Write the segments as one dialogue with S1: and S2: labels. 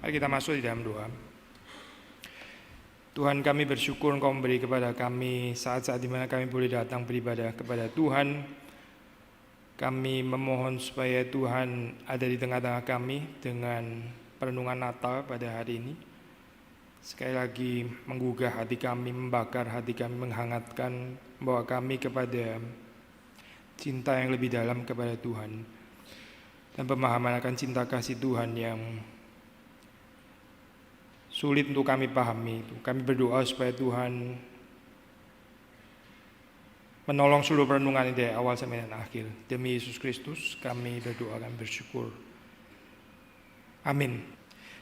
S1: Mari kita masuk di dalam doa. Tuhan, kami bersyukur Engkau memberi kepada kami saat-saat di mana kami boleh datang beribadah kepada Tuhan. Kami memohon supaya Tuhan ada di tengah-tengah kami dengan perenungan Natal pada hari ini. Sekali lagi menggugah hati kami, membakar hati kami, menghangatkan, membawa kami kepada cinta yang lebih dalam kepada Tuhan. Dan pemahaman akan cinta kasih Tuhan yang sulit untuk kami pahami itu. Kami berdoa supaya Tuhan menolong seluruh perenungan ini dari awal sampai dan akhir. Demi Yesus Kristus kami berdoa, kami bersyukur. Amin.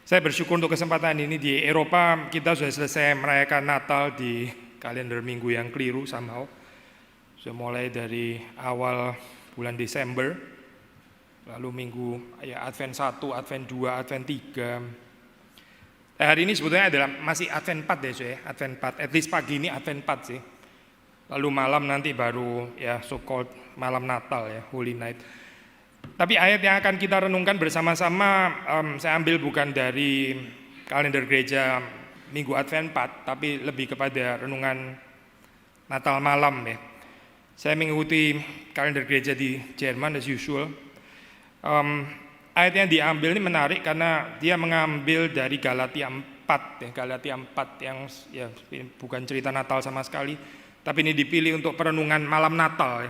S1: Saya bersyukur untuk kesempatan ini. Di Eropa kita sudah selesai merayakan Natal di kalender minggu yang keliru somehow. Sudah mulai dari awal bulan Desember, lalu minggu Advent 1, Advent 2, Advent 3. Hari ini sebetulnya adalah masih Advent 4 deh, Advent 4. At least pagi ini Advent 4 sih. Lalu malam nanti baru so called malam Natal Holy Night. Tapi ayat yang akan kita renungkan bersama-sama saya ambil bukan dari kalender gereja Minggu Advent 4, tapi lebih kepada renungan Natal malam Saya mengikuti kalender gereja di Jerman as usual. Ayat yang diambil ini menarik karena dia mengambil dari Galatia 4 Galatia 4 yang bukan cerita Natal sama sekali, tapi ini dipilih untuk perenungan malam Natal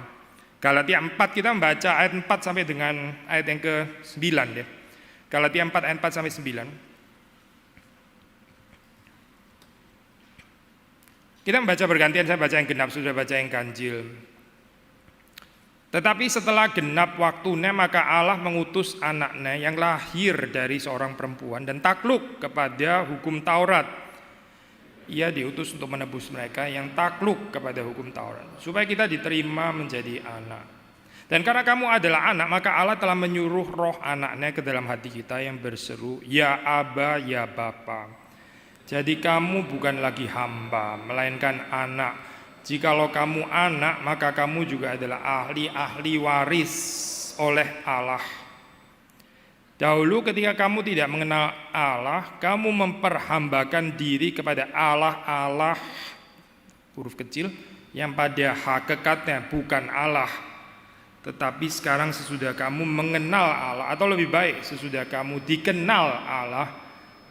S1: Galatia 4 kita membaca ayat 4 sampai dengan ayat yang ke-9 Galatia 4 ayat 4 sampai 9. Kita membaca bergantian, saya baca yang genap, sudah baca yang ganjil. Tetapi setelah genap waktunya maka Allah mengutus anaknya yang lahir dari seorang perempuan dan takluk kepada hukum Taurat. Ia diutus untuk menebus mereka yang takluk kepada hukum Taurat, supaya kita diterima menjadi anak. Dan karena kamu adalah anak, maka Allah telah menyuruh roh anaknya ke dalam hati kita yang berseru, Ya Aba, Ya Bapa. Jadi kamu bukan lagi hamba, melainkan anak. Jikalau kamu anak, maka kamu juga adalah ahli waris oleh Allah. Dahulu ketika kamu tidak mengenal Allah, kamu memperhambakan diri kepada Allah huruf kecil yang pada hakikatnya bukan Allah. Tetapi sekarang sesudah kamu mengenal Allah, atau lebih baik sesudah kamu dikenal Allah,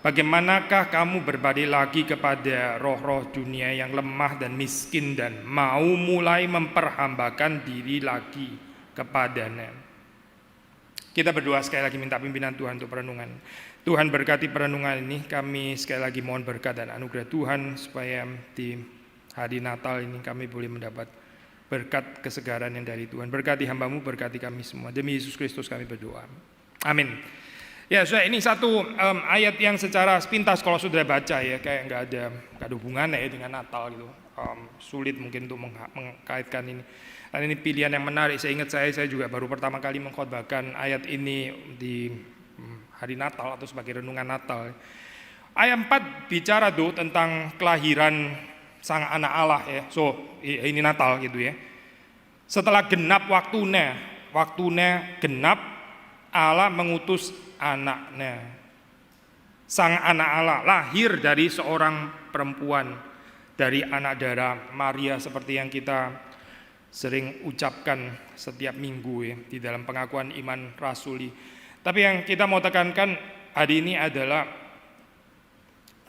S1: bagaimanakah kamu berbalik lagi kepada roh-roh dunia yang lemah dan miskin dan mau mulai memperhambakan diri lagi kepadanya? Kita berdoa sekali lagi minta pimpinan Tuhan untuk perenungan. Tuhan berkati perenungan ini, kami sekali lagi mohon berkat dan anugerah Tuhan supaya di hari Natal ini kami boleh mendapat berkat kesegaran yang dari Tuhan. Berkati hamba-Mu, berkati kami semua. Demi Yesus Kristus kami berdoa. Amin. Ya, sudah, ini satu ayat yang secara sepintas kalau sudah baca kayak nggak ada hubungannya dengan Natal gitu. Sulit mungkin untuk mengkaitkan ini. Dan ini pilihan yang menarik. Saya ingat saya juga baru pertama kali mengkhotbahkan ayat ini di hari Natal atau sebagai renungan Natal. Ayat 4 bicara tentang kelahiran sang anak Allah So, ini Natal gitu Setelah genap waktunya genap, Allah mengutus anaknya. Sang anak Allah lahir dari seorang perempuan, dari anak darah Maria, seperti yang kita sering ucapkan setiap minggu di dalam pengakuan iman rasuli. Tapi yang kita mau tekankan hari ini adalah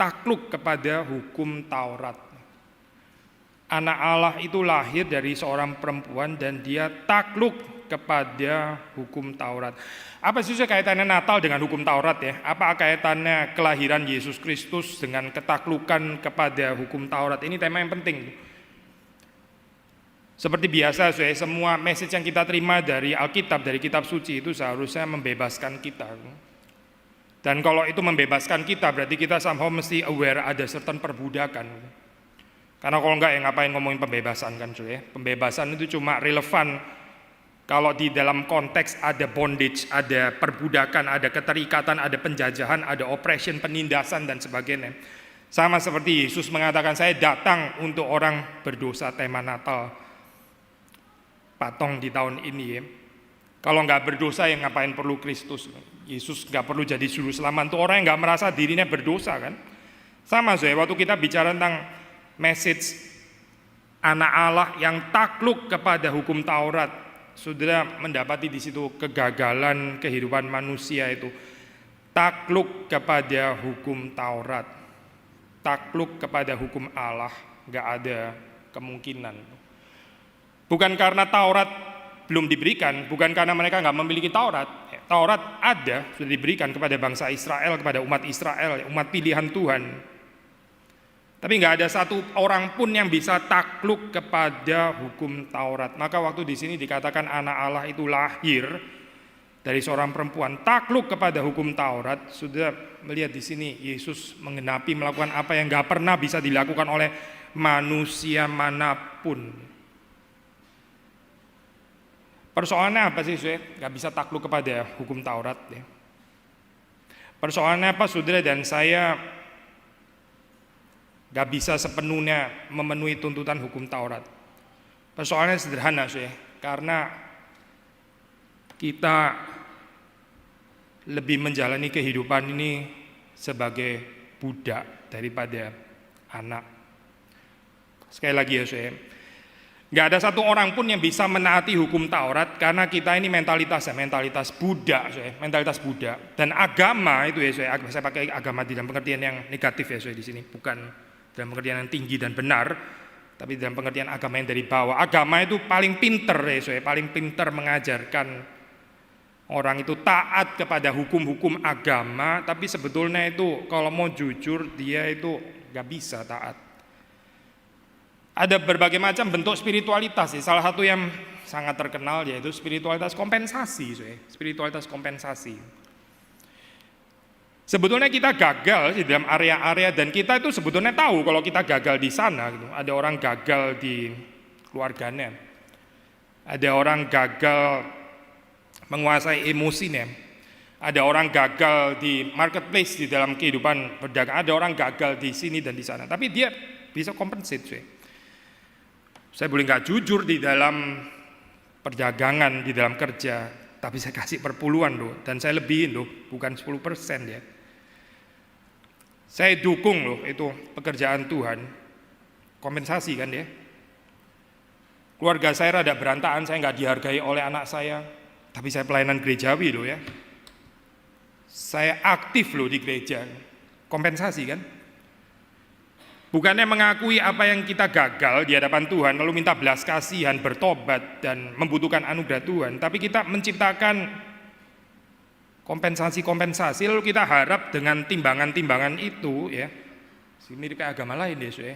S1: takluk kepada hukum Taurat. Anak Allah itu lahir dari seorang perempuan dan dia takluk kepada hukum Taurat. Apa sih kaitannya Natal dengan hukum Taurat Apa kaitannya kelahiran Yesus Kristus dengan ketaklukan kepada hukum Taurat? Ini tema yang penting. Seperti biasa, semua message yang kita terima dari Alkitab, dari kitab suci itu seharusnya membebaskan kita. Dan kalau itu membebaskan kita, berarti kita somehow mesti aware ada certain perbudakan. Karena kalau enggak ngapain ngomongin pembebasan kan Pembebasan itu cuma relevan kalau di dalam konteks ada bondage, ada perbudakan, ada keterikatan, ada penjajahan, ada oppression, penindasan dan sebagainya. Sama seperti Yesus mengatakan, saya datang untuk orang berdosa, tema Natal patong di tahun ini Kalau nggak berdosa ngapain perlu Kristus? Yesus nggak perlu jadi juru selamat untuk orang yang nggak merasa dirinya berdosa kan. Sama saudara, waktu kita bicara tentang message anak Allah yang takluk kepada hukum Taurat, saudara mendapati di situ kegagalan kehidupan manusia itu. Takluk kepada hukum Taurat, takluk kepada hukum Allah, nggak ada kemungkinan. Bukan karena Taurat belum diberikan, bukan karena mereka nggak memiliki Taurat. Taurat ada, sudah diberikan kepada bangsa Israel, kepada umat Israel, umat pilihan Tuhan. Tapi nggak ada satu orang pun yang bisa takluk kepada hukum Taurat. Maka waktu di sini dikatakan anak Allah itu lahir dari seorang perempuan, takluk kepada hukum Taurat. Sudah melihat di sini Yesus menggenapi melakukan apa yang nggak pernah bisa dilakukan oleh manusia manapun. Persoalannya apa sih, saudara? Gak bisa takluk kepada hukum Taurat ya. Persoalannya apa, saudara dan saya gak bisa sepenuhnya memenuhi tuntutan hukum Taurat. Persoalannya sederhana, saudara, karena kita lebih menjalani kehidupan ini sebagai budak daripada anak. Sekali lagi ya, saudara, gak ada satu orang pun yang bisa menaati hukum Taurat karena kita ini mentalitas budak, mentalitas budak. Dan agama itu ya, saya pakai agama di dalam pengertian yang negatif ya, di sini, bukan dalam pengertian yang tinggi dan benar, tapi dalam pengertian agama yang dari bawah. Agama itu paling pinter ya, paling pinter mengajarkan orang itu taat kepada hukum-hukum agama, tapi sebetulnya itu kalau mau jujur dia itu gak bisa taat. Ada berbagai macam bentuk spiritualitas. Salah satu yang sangat terkenal yaitu spiritualitas kompensasi. Spiritualitas kompensasi. Sebetulnya kita gagal di dalam area-area dan kita itu sebetulnya tahu kalau kita gagal di sana. Ada orang gagal di keluarganya. Ada orang gagal menguasai emosinya. Ada orang gagal di marketplace, di dalam kehidupan berdagang. Ada orang gagal di sini dan di sana. Tapi dia bisa compensate. Saya boleh nggak jujur di dalam perdagangan, di dalam kerja, tapi saya kasih perpuluhan loh, dan saya lebihin loh, bukan 10% ya. Saya dukung loh itu pekerjaan Tuhan, kompensasi kan ya. Keluarga saya rada berantakan, saya nggak dihargai oleh anak saya, tapi saya pelayanan gerejawi loh ya. Saya aktif loh di gereja, kompensasi kan. Bukannya mengakui apa yang kita gagal di hadapan Tuhan, lalu minta belas kasihan, bertobat, dan membutuhkan anugerah Tuhan. Tapi kita menciptakan kompensasi-kompensasi, lalu kita harap dengan timbangan-timbangan itu, ya, mirip kayak agama lain ya,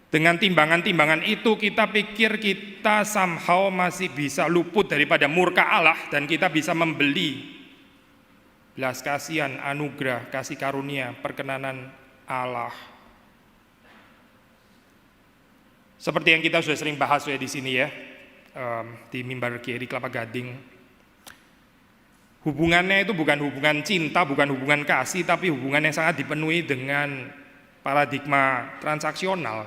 S1: dengan timbangan-timbangan itu kita pikir kita somehow masih bisa luput daripada murka Allah, dan kita bisa membeli belas kasihan, anugerah, kasih karunia, perkenanan Allah. Seperti yang kita sudah sering bahas ya di sini ya, di mimbar Kiai Kelapa Gading. Hubungannya itu bukan hubungan cinta, bukan hubungan kasih, tapi hubungan yang sangat dipenuhi dengan paradigma transaksional.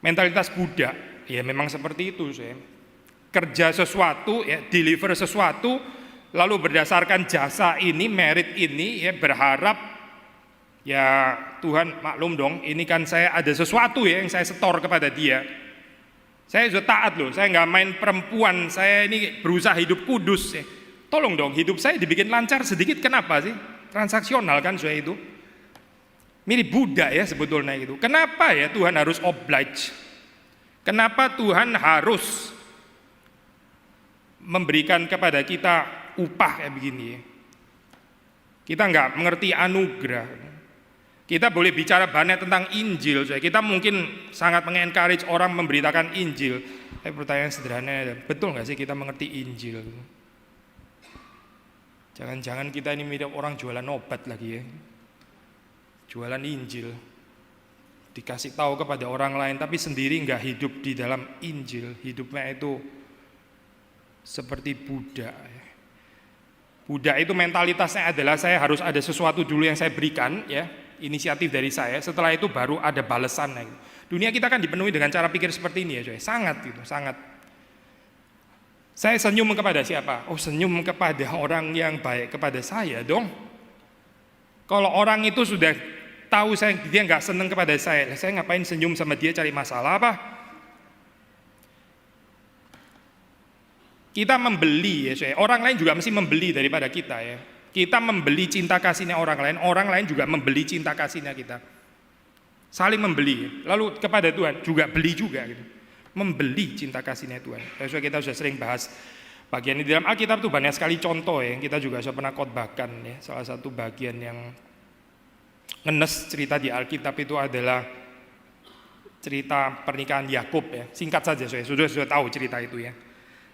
S1: Mentalitas budak, ya memang seperti itu. Kerja sesuatu, ya, deliver sesuatu, lalu berdasarkan jasa ini, merit ini, ya berharap ya Tuhan maklum dong, ini kan saya ada sesuatu ya yang saya setor kepada dia. Saya sudah taat loh, saya nggak main perempuan, saya ini berusaha hidup kudus ya. Tolong dong hidup saya dibikin lancar sedikit, kenapa sih? Transaksional kan saya itu. Mirip budak ya sebetulnya itu. Kenapa ya Tuhan harus oblige? Kenapa Tuhan harus memberikan kepada kita upah kayak begini ya? Kita nggak mengerti anugerah. Kita boleh bicara banyak tentang Injil, kita mungkin sangat mengencourage orang memberitakan Injil. Pertanyaan sederhana, betul nggak sih kita mengerti Injil? Jangan-jangan kita ini mirip orang jualan obat lagi ya, jualan Injil, dikasih tahu kepada orang lain, tapi sendiri nggak hidup di dalam Injil, hidupnya itu seperti budak. Budak itu mentalitasnya adalah saya harus ada sesuatu dulu yang saya berikan ya. Inisiatif dari saya, setelah itu baru ada balasannya. Dunia kita kan dipenuhi dengan cara pikir seperti ini ya, sangat Saya senyum kepada siapa? Oh, senyum kepada orang yang baik kepada saya dong. Kalau orang itu sudah tahu dia nggak seneng kepada saya ngapain senyum sama dia cari masalah apa? Kita membeli ya, orang lain juga mesti membeli daripada kita ya. Kita membeli cinta kasihnya orang lain juga membeli cinta kasihnya kita. Saling membeli. Lalu kepada Tuhan juga beli juga gitu. Membeli cinta kasihnya Tuhan. Kita sudah sering bahas bagian ini dalam Alkitab itu banyak sekali contoh ya. Kita juga sudah pernah khotbahkan ya. Salah satu bagian yang ngenes cerita di Alkitab itu adalah cerita pernikahan Yakub ya. Singkat saja sudah tahu cerita itu ya.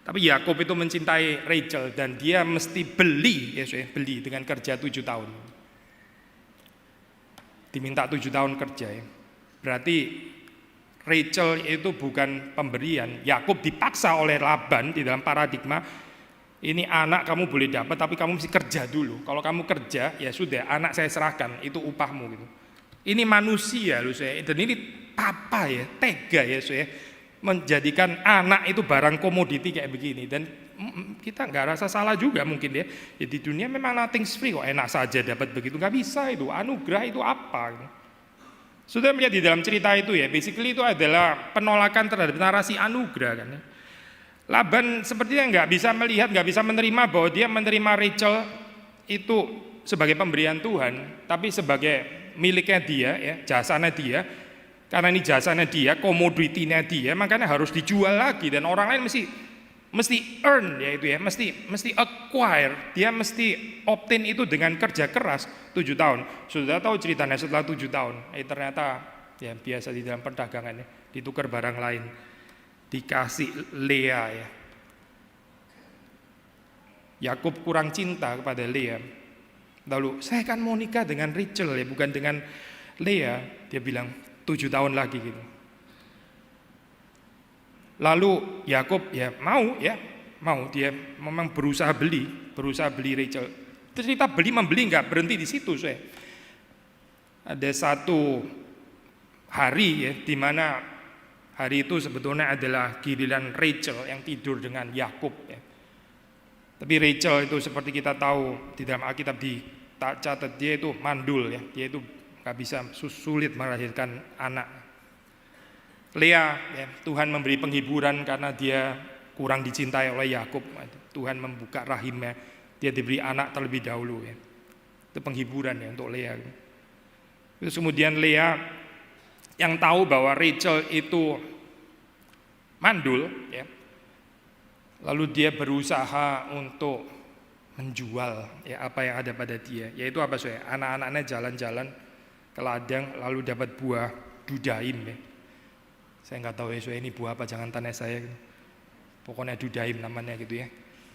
S1: Tapi Yakub itu mencintai Rachel dan dia mesti beli ya, beli dengan kerja 7 tahun. Diminta 7 tahun kerja ya. Berarti Rachel itu bukan pemberian. Yakub dipaksa oleh Laban di dalam paradigma ini anak kamu boleh dapat tapi kamu mesti kerja dulu. Kalau kamu kerja ya sudah anak saya serahkan itu upahmu gitu. Ini manusia loh saya dan ini papa ya tega ya saya menjadikan anak itu barang komoditi kayak begini dan kita nggak rasa salah juga mungkin ya. Ya di dunia memang nothing's free kok enak saja dapat begitu nggak bisa itu anugerah itu apa? Sudah melihat di dalam cerita itu ya basically itu adalah penolakan terhadap narasi anugerah kan. Ya. Laban sepertinya nggak bisa melihat nggak bisa menerima bahwa dia menerima Rachel itu sebagai pemberian Tuhan tapi sebagai miliknya dia ya jasanya dia. Karena ini jasanya dia, komoditinya dia, makanya harus dijual lagi dan orang lain mesti earn ya itu ya, mesti acquire, dia mesti obtain itu dengan kerja keras 7 tahun. Sudah tahu ceritanya setelah 7 tahun, ternyata ya biasa di dalam perdagangan ya, ditukar barang lain, dikasih Lea ya. Yakub kurang cinta kepada Lea. Lalu saya kan mau nikah dengan Rachel ya, bukan dengan Lea. Dia bilang 7 tahun lagi gitu. Lalu Yakub ya mau dia memang berusaha beli Rachel. Cerita membeli nggak berhenti di situ saya. Ada satu hari ya di mana hari itu sebetulnya adalah giliran Rachel yang tidur dengan Yakub ya. Tapi Rachel itu seperti kita tahu di dalam Alkitab dicatat dia itu mandul ya, dia itu nggak bisa sulit melahirkan anak. Lea ya, Tuhan memberi penghiburan karena dia kurang dicintai oleh Yakub. Tuhan membuka rahimnya, dia diberi anak terlebih dahulu ya. Itu penghiburan ya untuk Lea. Terus kemudian Lea yang tahu bahwa Rachel itu mandul ya. Lalu dia berusaha untuk menjual ya apa yang ada pada dia. Yaitu apa saya? Anak-anaknya jalan-jalan ke ladang lalu dapat buah dudaim ya. Saya nggak tahu ya ini buah apa, jangan tanya saya. Pokoknya dudaim namanya gitu ya.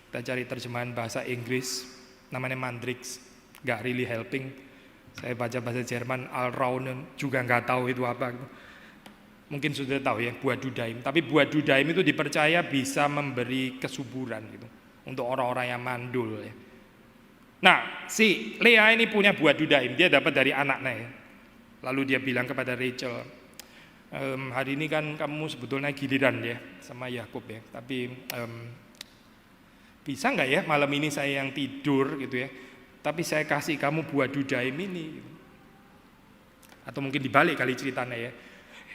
S1: Kita cari terjemahan bahasa Inggris, namanya mandrix, nggak really helping. Saya baca bahasa Jerman, Alraunen juga nggak tahu itu apa. Mungkin sudah tahu ya buah dudaim. Tapi buah dudaim itu dipercaya bisa memberi kesuburan gitu untuk orang-orang yang mandul ya. Nah si Lea ini punya buah dudaim, dia dapat dari anaknya ya. Lalu dia bilang kepada Rachel, hari ini kan kamu sebetulnya giliran ya sama Yakub ya, tapi bisa nggak ya malam ini saya yang tidur gitu ya, tapi saya kasih kamu buah dudaim ini, atau mungkin dibalik kali ceritanya ya.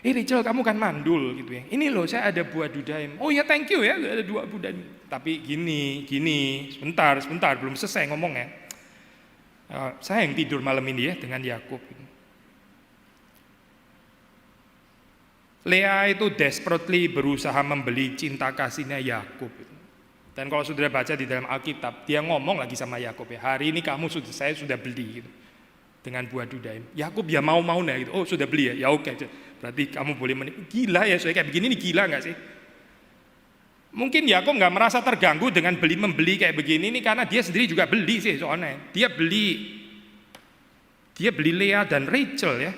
S1: Rachel kamu kan mandul gitu ya, ini loh saya ada buah dudaim. Oh ya thank you ya ada 2 buah dudaim. Tapi gini sebentar belum selesai ngomongnya. Saya yang tidur malam ini ya dengan Yakub. Lea itu desperately berusaha membeli cinta kasihnya Yakub. Dan kalau sudah baca di dalam Alkitab, dia ngomong lagi sama Yakub ya, hari ini saya sudah beli gitu, dengan buah dudaim. Yakub ya mau gitu. Oh sudah beli ya, ya oke. Berarti kamu boleh gila ya, saya kayak begini nih gila nggak sih? Mungkin Yakub nggak merasa terganggu dengan membeli kayak begini nih karena dia sendiri juga beli sih soalnya. Dia beli Lea dan Rachel ya.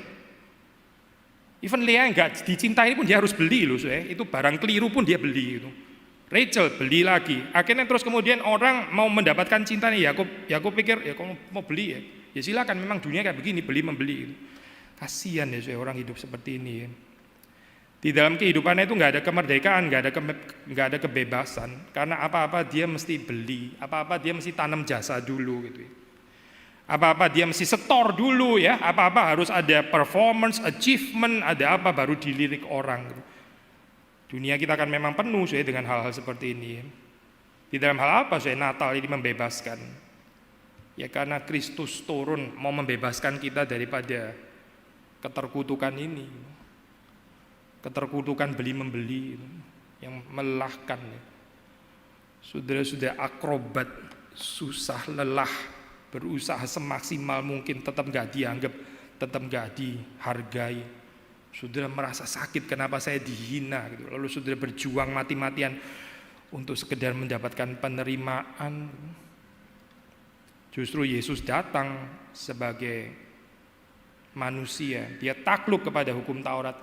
S1: Even Lea yang nggak dicintai pun dia harus beli loh, itu barang keliru pun dia beli itu. Rachel beli lagi. Akhirnya terus kemudian orang mau mendapatkan cintanya Yakub pikir ya kamu mau beli ya silakan, memang dunia kayak begini beli membeli. Kasihan ya orang hidup seperti ini. Di dalam kehidupannya itu nggak ada kemerdekaan, nggak ada kebebasan. Karena apa-apa dia mesti beli, apa-apa dia mesti tanam jasa dulu gitu ya. Apa-apa dia mesti setor dulu ya, apa-apa harus ada performance, achievement, ada apa baru dilirik orang. Dunia kita kan memang penuh saya dengan hal-hal seperti ini. Di dalam hal apa saya Natal ini membebaskan? Ya karena Kristus turun mau membebaskan kita daripada keterkutukan ini. Keterkutukan beli-membeli yang melelahkan. Saudara-saudara akrobat, susah, lelah, berusaha semaksimal mungkin tetap gak dianggap, tetap gak dihargai. Saudara merasa sakit kenapa saya dihina gitu. Lalu saudara berjuang mati-matian untuk sekedar mendapatkan penerimaan. Justru Yesus datang sebagai manusia. Dia takluk kepada hukum Taurat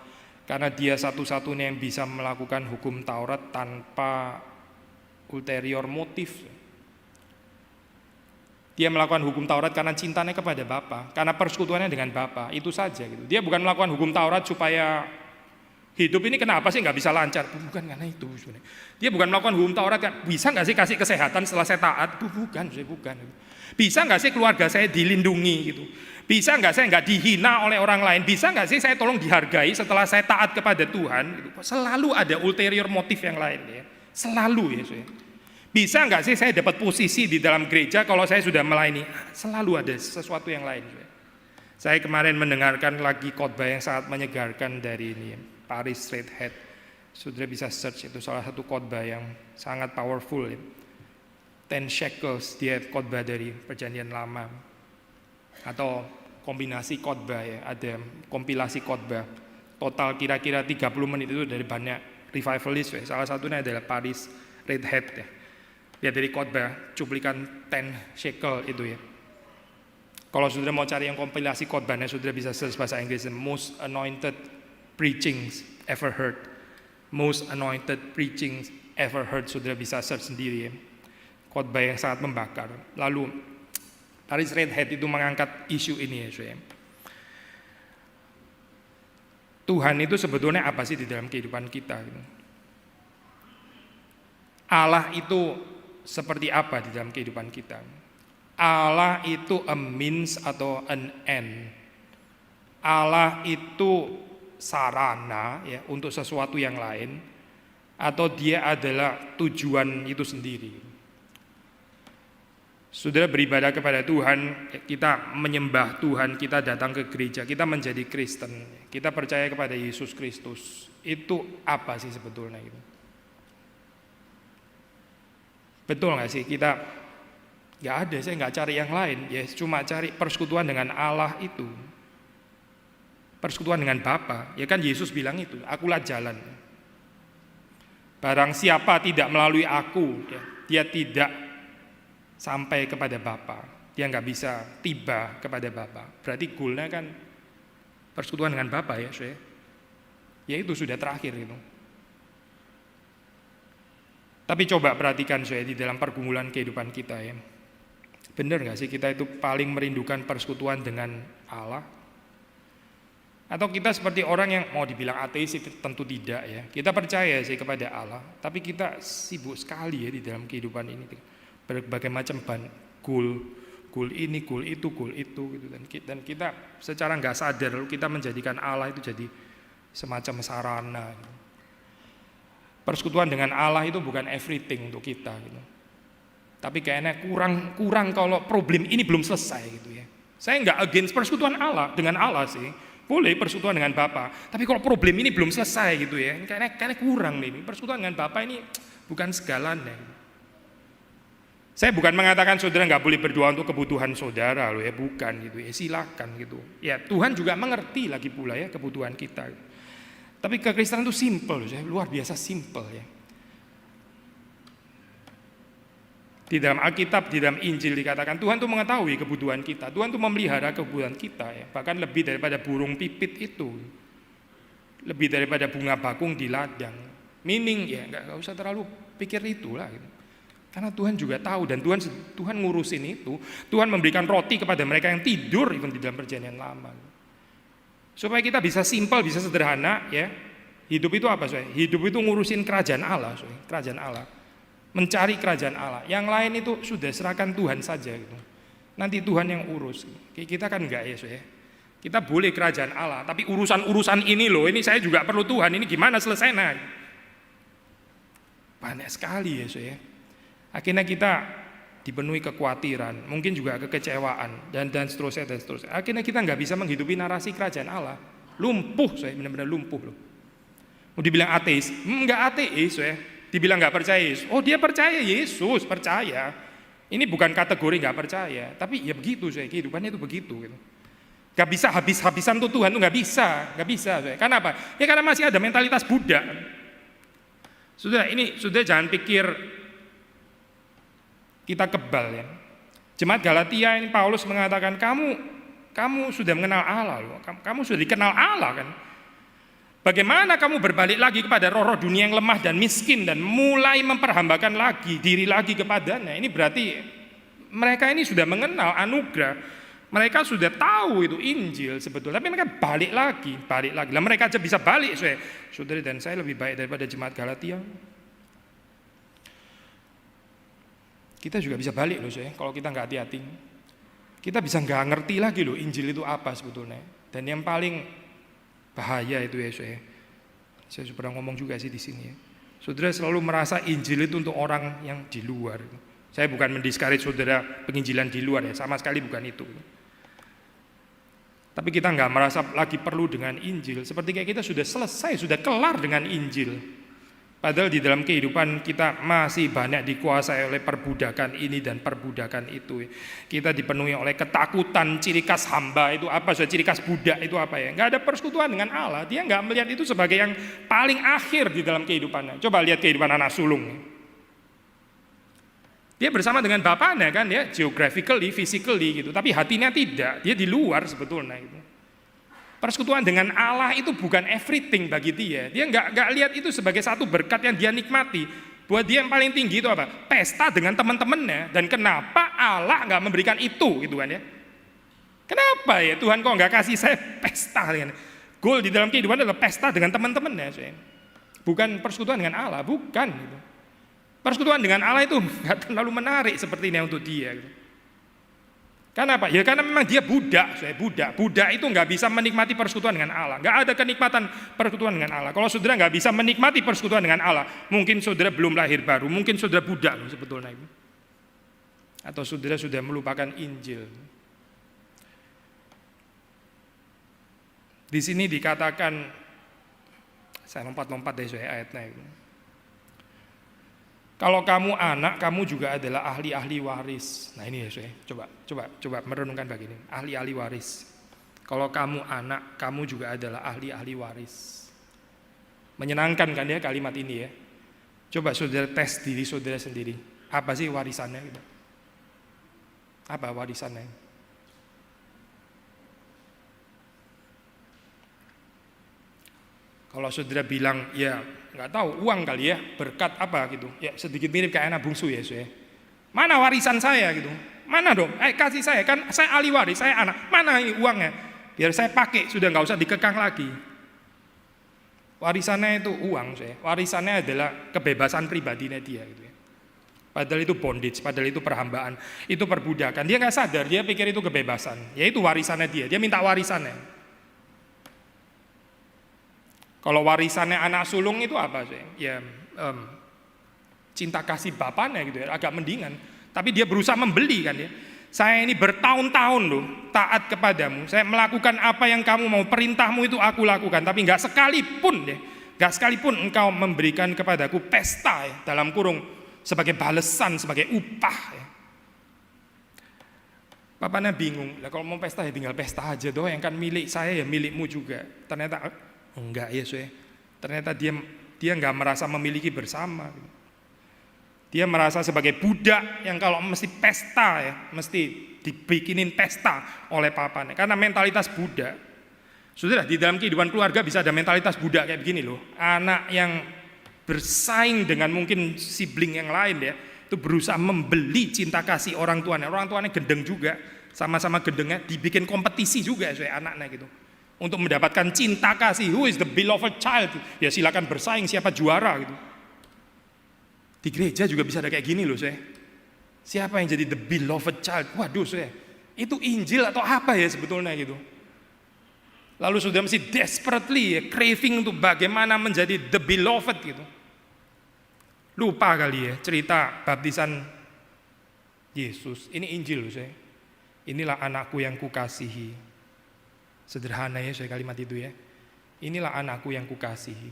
S1: karena dia satu-satunya yang bisa melakukan hukum Taurat tanpa ulterior motif. Dia melakukan hukum Taurat karena cintanya kepada Bapa, karena persekutuannya dengan Bapa, itu saja gitu. Dia bukan melakukan hukum Taurat supaya hidup ini kenapa sih nggak bisa lancar? Bukan karena itu sebenarnya. Dia bukan melakukan hukum Taurat kan bisa nggak sih kasih kesehatan setelah saya taat? Bukan. Bisa nggak sih keluarga saya dilindungi gitu? Bisa nggak saya nggak dihina oleh orang lain? Bisa nggak sih saya tolong dihargai setelah saya taat kepada Tuhan? Gitu. Selalu ada ulterior motif yang lain ya. Selalu ya. Bisa nggak sih saya dapat posisi di dalam gereja kalau saya sudah melayani? Selalu ada sesuatu yang lain. Saya kemarin mendengarkan lagi khotbah yang sangat menyegarkan dari ini, Paris Redhead. Saudara bisa search, itu salah satu khotbah yang sangat powerful. 10 shekels dia khotbah dari Perjanjian Lama. Atau kombinasi khotbah ya, ada kompilasi khotbah. Total kira-kira 30 menit itu dari banyak revivalist ya. Salah satunya adalah Paris Redhead ya. Ya dari khotbah cuplikan 10 shekel itu ya. Kalau saudara mau cari yang kompilasi khotbahnya, saudara bisa search bahasa Inggris, most anointed preachings ever heard. Most anointed preachings ever heard, saudara bisa search sendiri ya. Khotbah yang sangat membakar. Lalu Paris Redhead itu mengangkat isu ini ya saudara. Tuhan itu sebetulnya apa sih di dalam kehidupan kita? Allah itu seperti apa di dalam kehidupan kita? Allah itu a means atau an end. Allah itu sarana ya untuk sesuatu yang lain, atau dia adalah tujuan itu sendiri. Saudara beribadah kepada Tuhan, kita menyembah Tuhan, kita datang ke gereja, kita menjadi Kristen, kita percaya kepada Yesus Kristus. Itu apa sih sebetulnya itu? Betul nggak sih kita nggak ada, saya nggak cari yang lain, ya cuma cari persekutuan dengan Allah itu, persekutuan dengan Bapa. Ya kan Yesus bilang itu, akulah jalan. Barang siapa tidak melalui aku, ya, dia tidak sampai kepada Bapa. Dia nggak bisa tiba kepada Bapa. Berarti goalnya kan persekutuan dengan Bapa ya, saya. Ya itu sudah terakhir itu. Tapi coba perhatikan saya di dalam pergumulan kehidupan kita ya. Benar nggak sih kita itu paling merindukan persekutuan dengan Allah? Atau kita seperti orang yang mau dibilang ateis? Tentu tidak ya. Kita percaya sih kepada Allah, tapi kita sibuk sekali ya di dalam kehidupan ini. Berbagai macam goal ini, goal itu gitu. Dan kita secara nggak sadar lalu kita menjadikan Allah itu jadi semacam sarana. Persekutuan dengan Allah itu bukan everything untuk kita gitu. Tapi kayaknya kurang kalau problem ini belum selesai gitu ya. Saya nggak against persekutuan Allah dengan Allah sih. Boleh persekutuan dengan Bapa. Tapi kalau problem ini belum selesai gitu ya. Kayaknya kurang nih. Persekutuan dengan Bapa ini bukan segalanya. Saya bukan mengatakan saudara nggak boleh berdoa untuk kebutuhan saudara loh ya, bukan gitu ya. Silakan gitu. Ya Tuhan juga mengerti lagi pula ya kebutuhan kita. Tapi kekristenan itu simple, luar biasa simple ya. Di dalam Alkitab, di dalam Injil dikatakan Tuhan itu mengetahui kebutuhan kita. Tuhan itu memelihara kebutuhan kita ya. Bahkan lebih daripada burung pipit itu. Lebih daripada bunga bakung di ladang. Meaning ya nggak usah terlalu pikir itulah gitu. Karena Tuhan juga tahu dan Tuhan ngurusin itu. Tuhan memberikan roti kepada mereka yang tidur even di dalam Perjanjian Lama. Supaya kita bisa simpel, bisa sederhana ya, Hidup itu apa, Soe? Hidup itu ngurusin kerajaan Allah, Soe. Kerajaan Allah. Mencari kerajaan Allah. Yang lain itu sudah serahkan Tuhan saja gitu. Nanti Tuhan yang urus. Kita kan enggak ya, Soe. Kita boleh kerajaan Allah, tapi urusan-urusan ini loh, ini saya juga perlu Tuhan, ini gimana selesainya? Banyak sekali ya, Soe. Akhirnya kita dipenuhi kekhawatiran, mungkin juga kekecewaan dan seterusnya dan seterusnya. Akhirnya kita nggak bisa menghidupi narasi kerajaan Allah. Lumpuh, Soe, benar-benar lumpuh loh. Mau dibilang ateis, nggak ateis, Soe. Dibilang nggak percaya Yesus, oh dia percaya Yesus, percaya. Ini bukan kategori nggak percaya, tapi ya begitu, Soe. Kehidupannya itu begitu gitu. Gak bisa habis-habisan tuh Tuhan tuh nggak bisa, Soe. Karena apa? Ya karena masih ada mentalitas Buddha. Sudah, ini sudah jangan pikir kita kebal ya. Jemaat Galatia ini Paulus mengatakan kamu sudah mengenal Allah loh. Kamu sudah dikenal Allah kan. Bagaimana kamu berbalik lagi kepada roh-roh dunia yang lemah dan miskin dan mulai memperhambakan lagi diri lagi kepadanya? Ini berarti mereka ini sudah mengenal anugerah. Mereka sudah tahu itu Injil sebetulnya, tapi mereka balik lagi. Lah mereka aja bisa balik, saudara dan saya lebih baik daripada jemaat Galatia. Kita juga bisa balik loh, kalau kita nggak hati-hati. Kita bisa nggak ngerti lagi loh Injil itu apa sebetulnya. Dan yang paling bahaya itu ya, saya pernah ngomong juga sih di sini ya. Saudara selalu merasa Injil itu untuk orang yang di luar. Saya bukan mendiscourage saudara penginjilan di luar ya, sama sekali bukan itu. Tapi kita nggak merasa lagi perlu dengan Injil, seperti kayak kita sudah selesai, sudah kelar dengan Injil. Padahal di dalam kehidupan kita masih banyak dikuasai oleh perbudakan ini dan perbudakan itu. Kita dipenuhi oleh ketakutan, ciri khas hamba itu apa? Ciri khas budak itu apa ya? Nggak ada persekutuan dengan Allah. Dia nggak melihat itu sebagai yang paling akhir di dalam kehidupannya. Coba lihat kehidupan anak sulung. Dia bersama dengan bapaknya kan ya, geographically, physically gitu. Tapi hatinya tidak. Dia di luar sebetulnya itu. Persekutuan dengan Allah itu bukan everything bagi dia. Dia nggak lihat itu sebagai satu berkat yang dia nikmati. Buat dia yang paling tinggi itu apa? Pesta dengan teman-temannya. Dan kenapa Allah nggak memberikan itu gitu kan ya? Kenapa ya Tuhan kok nggak kasih saya pesta dengan goal di dalam kehidupan adalah pesta dengan teman-temannya. Bukan persekutuan dengan Allah, bukan. Gitu. Persekutuan dengan Allah itu nggak terlalu menarik seperti ini untuk dia. Gitu. Kenapa? Ya karena memang dia budak, budak itu nggak bisa menikmati persekutuan dengan Allah, nggak ada kenikmatan persekutuan dengan Allah. Kalau saudara nggak bisa menikmati persekutuan dengan Allah, mungkin saudara belum lahir baru, mungkin saudara budak loh sebetulnya itu, atau saudara sudah melupakan Injil. Di sini dikatakan, saya lompat-lompat dari ayatnya itu. Kalau kamu anak, kamu juga adalah ahli-ahli waris. Nah ini ya, coba merenungkan begini, ahli-ahli waris. Kalau kamu anak, kamu juga adalah ahli-ahli waris. Menyenangkan kan ya kalimat ini ya. Coba saudara tes diri saudara sendiri. Apa sih warisannya? Gitu. Apa warisannya? Kalau saudara bilang ya nggak tahu uang kali ya, berkat apa gitu, ya sedikit mirip kayak anak bungsu ya, mana warisan saya gitu, mana dong, kasih saya kan saya ahli waris, saya anak, mana ini uangnya, biar saya pakai, sudah nggak usah dikekang lagi. Warisannya itu uang, warisannya adalah kebebasan pribadinya dia gitu ya. Padahal itu bondage, padahal itu perhambaan, itu perbudakan, dia nggak sadar, dia pikir itu kebebasan, ya itu warisannya dia minta warisannya. Kalau warisannya anak sulung itu apa sih? Ya cinta kasih bapaknya gitu ya, agak mendingan. Tapi dia berusaha membeli kan ya. Saya ini bertahun-tahun loh taat kepadamu. Saya melakukan apa yang kamu mau, perintahmu itu aku lakukan. Tapi nggak sekalipun engkau memberikan kepadaku pesta ya, dalam kurung sebagai balesan, sebagai upah. Ya. Bapaknya bingung. Lah kalau mau pesta ya tinggal pesta aja doh. Yang kan milik saya ya milikmu juga. Ternyata enggak ya, ternyata dia enggak merasa memiliki bersama. Dia merasa sebagai budak yang kalau mesti pesta ya, mesti dibikinin pesta oleh papanya. Karena mentalitas budak. Sudah di dalam kehidupan keluarga bisa ada mentalitas budak kayak begini loh. Anak yang bersaing dengan mungkin sibling yang lain ya, itu berusaha membeli cinta kasih orang tuanya. Orang tuanya gendeng juga, sama-sama gendengnya, dibikin kompetisi juga anaknya gitu. untuk mendapatkan cinta kasih. Who is the beloved child? Ya silakan bersaing siapa juara gitu. Di gereja juga bisa ada kayak gini loh saya. Siapa yang jadi the beloved child? Waduh saya, itu Injil atau apa ya sebetulnya gitu. Lalu sudah mesti desperately ya, craving untuk bagaimana menjadi the beloved gitu. Lupa kali ya cerita baptisan Yesus. Ini Injil loh saya. Inilah anakku yang kukasihi. Sederhana ya saya kalimat itu ya. Inilah anakku yang kukasihi.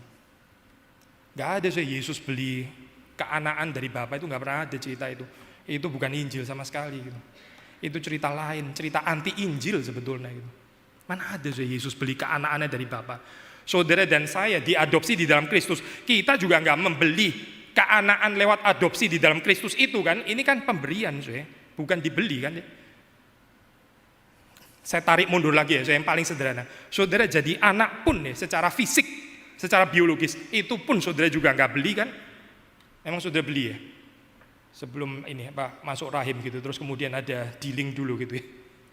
S1: Gak ada saya Yesus beli keanaan dari Bapa, itu gak pernah ada cerita itu. Itu bukan Injil sama sekali gitu. Itu cerita lain, cerita anti Injil sebetulnya gitu. Mana ada saya Yesus beli keanaannya dari Bapa. Saudara dan saya diadopsi di dalam Kristus. Kita juga gak membeli keanaan lewat adopsi di dalam Kristus itu kan. Ini kan pemberian saya, bukan dibeli kan. Saya tarik mundur lagi ya, saya yang paling sederhana. Saudara jadi anak pun ya, secara fisik, secara biologis, itu pun saudara juga nggak beli kan? Emang saudara beli ya? Sebelum ini masuk rahim gitu, terus kemudian ada dealing dulu gitu ya,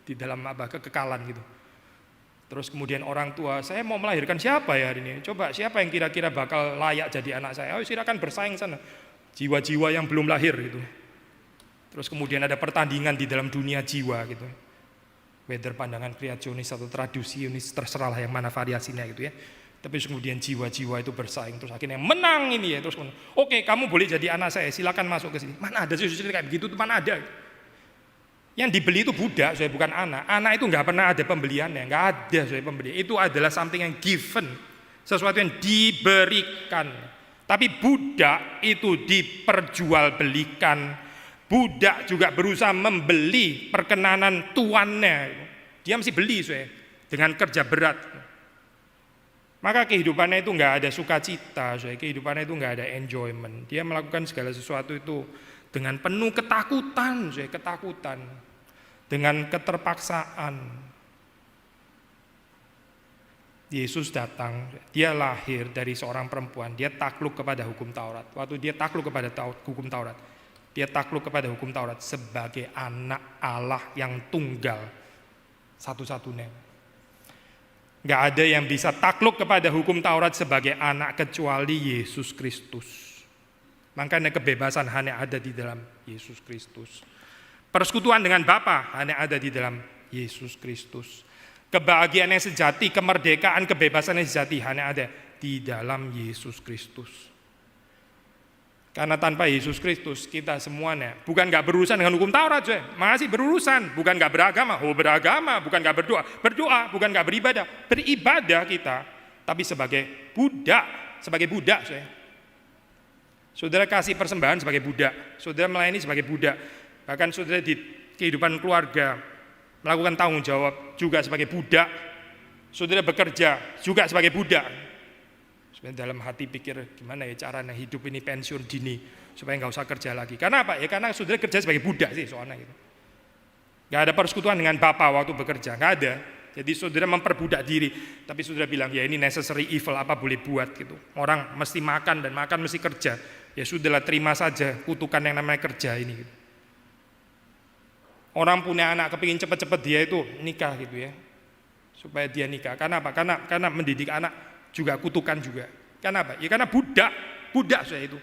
S1: di dalam kekekalan gitu. Terus kemudian orang tua, saya mau melahirkan siapa ya hari ini? Coba siapa yang kira-kira bakal layak jadi anak saya? Oh silakan bersaing sana. Jiwa-jiwa yang belum lahir gitu. Terus kemudian ada pertandingan di dalam dunia jiwa gitu. Whether pandangan kreasionis atau tradisionis, terserahlah yang mana variasinya gitu ya. Tapi kemudian jiwa-jiwa itu bersaing, terus akhirnya menang ini ya. Terus oke, kamu boleh jadi anak saya, silakan masuk ke sini. Mana ada sih kayak begitu tuh, mana ada? Yang dibeli itu budak, saya bukan anak. Anak itu nggak pernah ada pembeliannya, nggak ada saya pembelian. Itu adalah something yang given, sesuatu yang diberikan. Tapi budak itu diperjualbelikan. Budak juga berusaha membeli perkenanan tuannya. Dia mesti beli saya dengan kerja berat. Maka kehidupannya itu nggak ada sukacita, saya. Kehidupannya itu nggak ada enjoyment. Dia melakukan segala sesuatu itu dengan penuh ketakutan, saya, ketakutan. Dengan keterpaksaan. Yesus datang, dia lahir dari seorang perempuan, dia takluk kepada hukum Taurat. Waktu dia takluk kepada hukum Taurat, dia takluk kepada hukum Taurat sebagai anak Allah yang tunggal, satu-satunya. Gak ada yang bisa takluk kepada hukum Taurat sebagai anak kecuali Yesus Kristus. Makanya kebebasan hanya ada di dalam Yesus Kristus. Persekutuan dengan Bapa hanya ada di dalam Yesus Kristus. Kebahagiaan yang sejati, kemerdekaan, kebebasan yang sejati hanya ada di dalam Yesus Kristus. Karena tanpa Yesus Kristus kita semuanya bukan gak berurusan dengan hukum Taurat, masih berurusan. Bukan gak beragama, beragama. Bukan gak berdoa. Bukan gak beribadah, beribadah kita. Tapi sebagai budak, Saudara kasih persembahan sebagai budak, saudara melayani sebagai budak. Bahkan saudara di kehidupan keluarga melakukan tanggung jawab juga sebagai budak. Saudara bekerja juga sebagai budak. Sebenarnya dalam hati pikir gimana ya caranya hidup ini pensiun dini supaya nggak usah kerja lagi. Karena apa? Ya karena saudara kerja sebagai budak sih soalnya gitu. Nggak ada persekutuan dengan Bapa waktu bekerja, nggak ada. Jadi saudara memperbudak diri, tapi saudara bilang ya ini necessary evil, apa boleh buat gitu. Orang mesti makan dan makan mesti kerja. Ya sudahlah, terima saja kutukan yang namanya kerja ini gitu. Orang punya anak kepingin cepet-cepet dia itu nikah gitu ya, supaya dia nikah. Karena apa? Karena mendidik anak juga kutukan juga. Karena apa? Ya karena budak saya itu.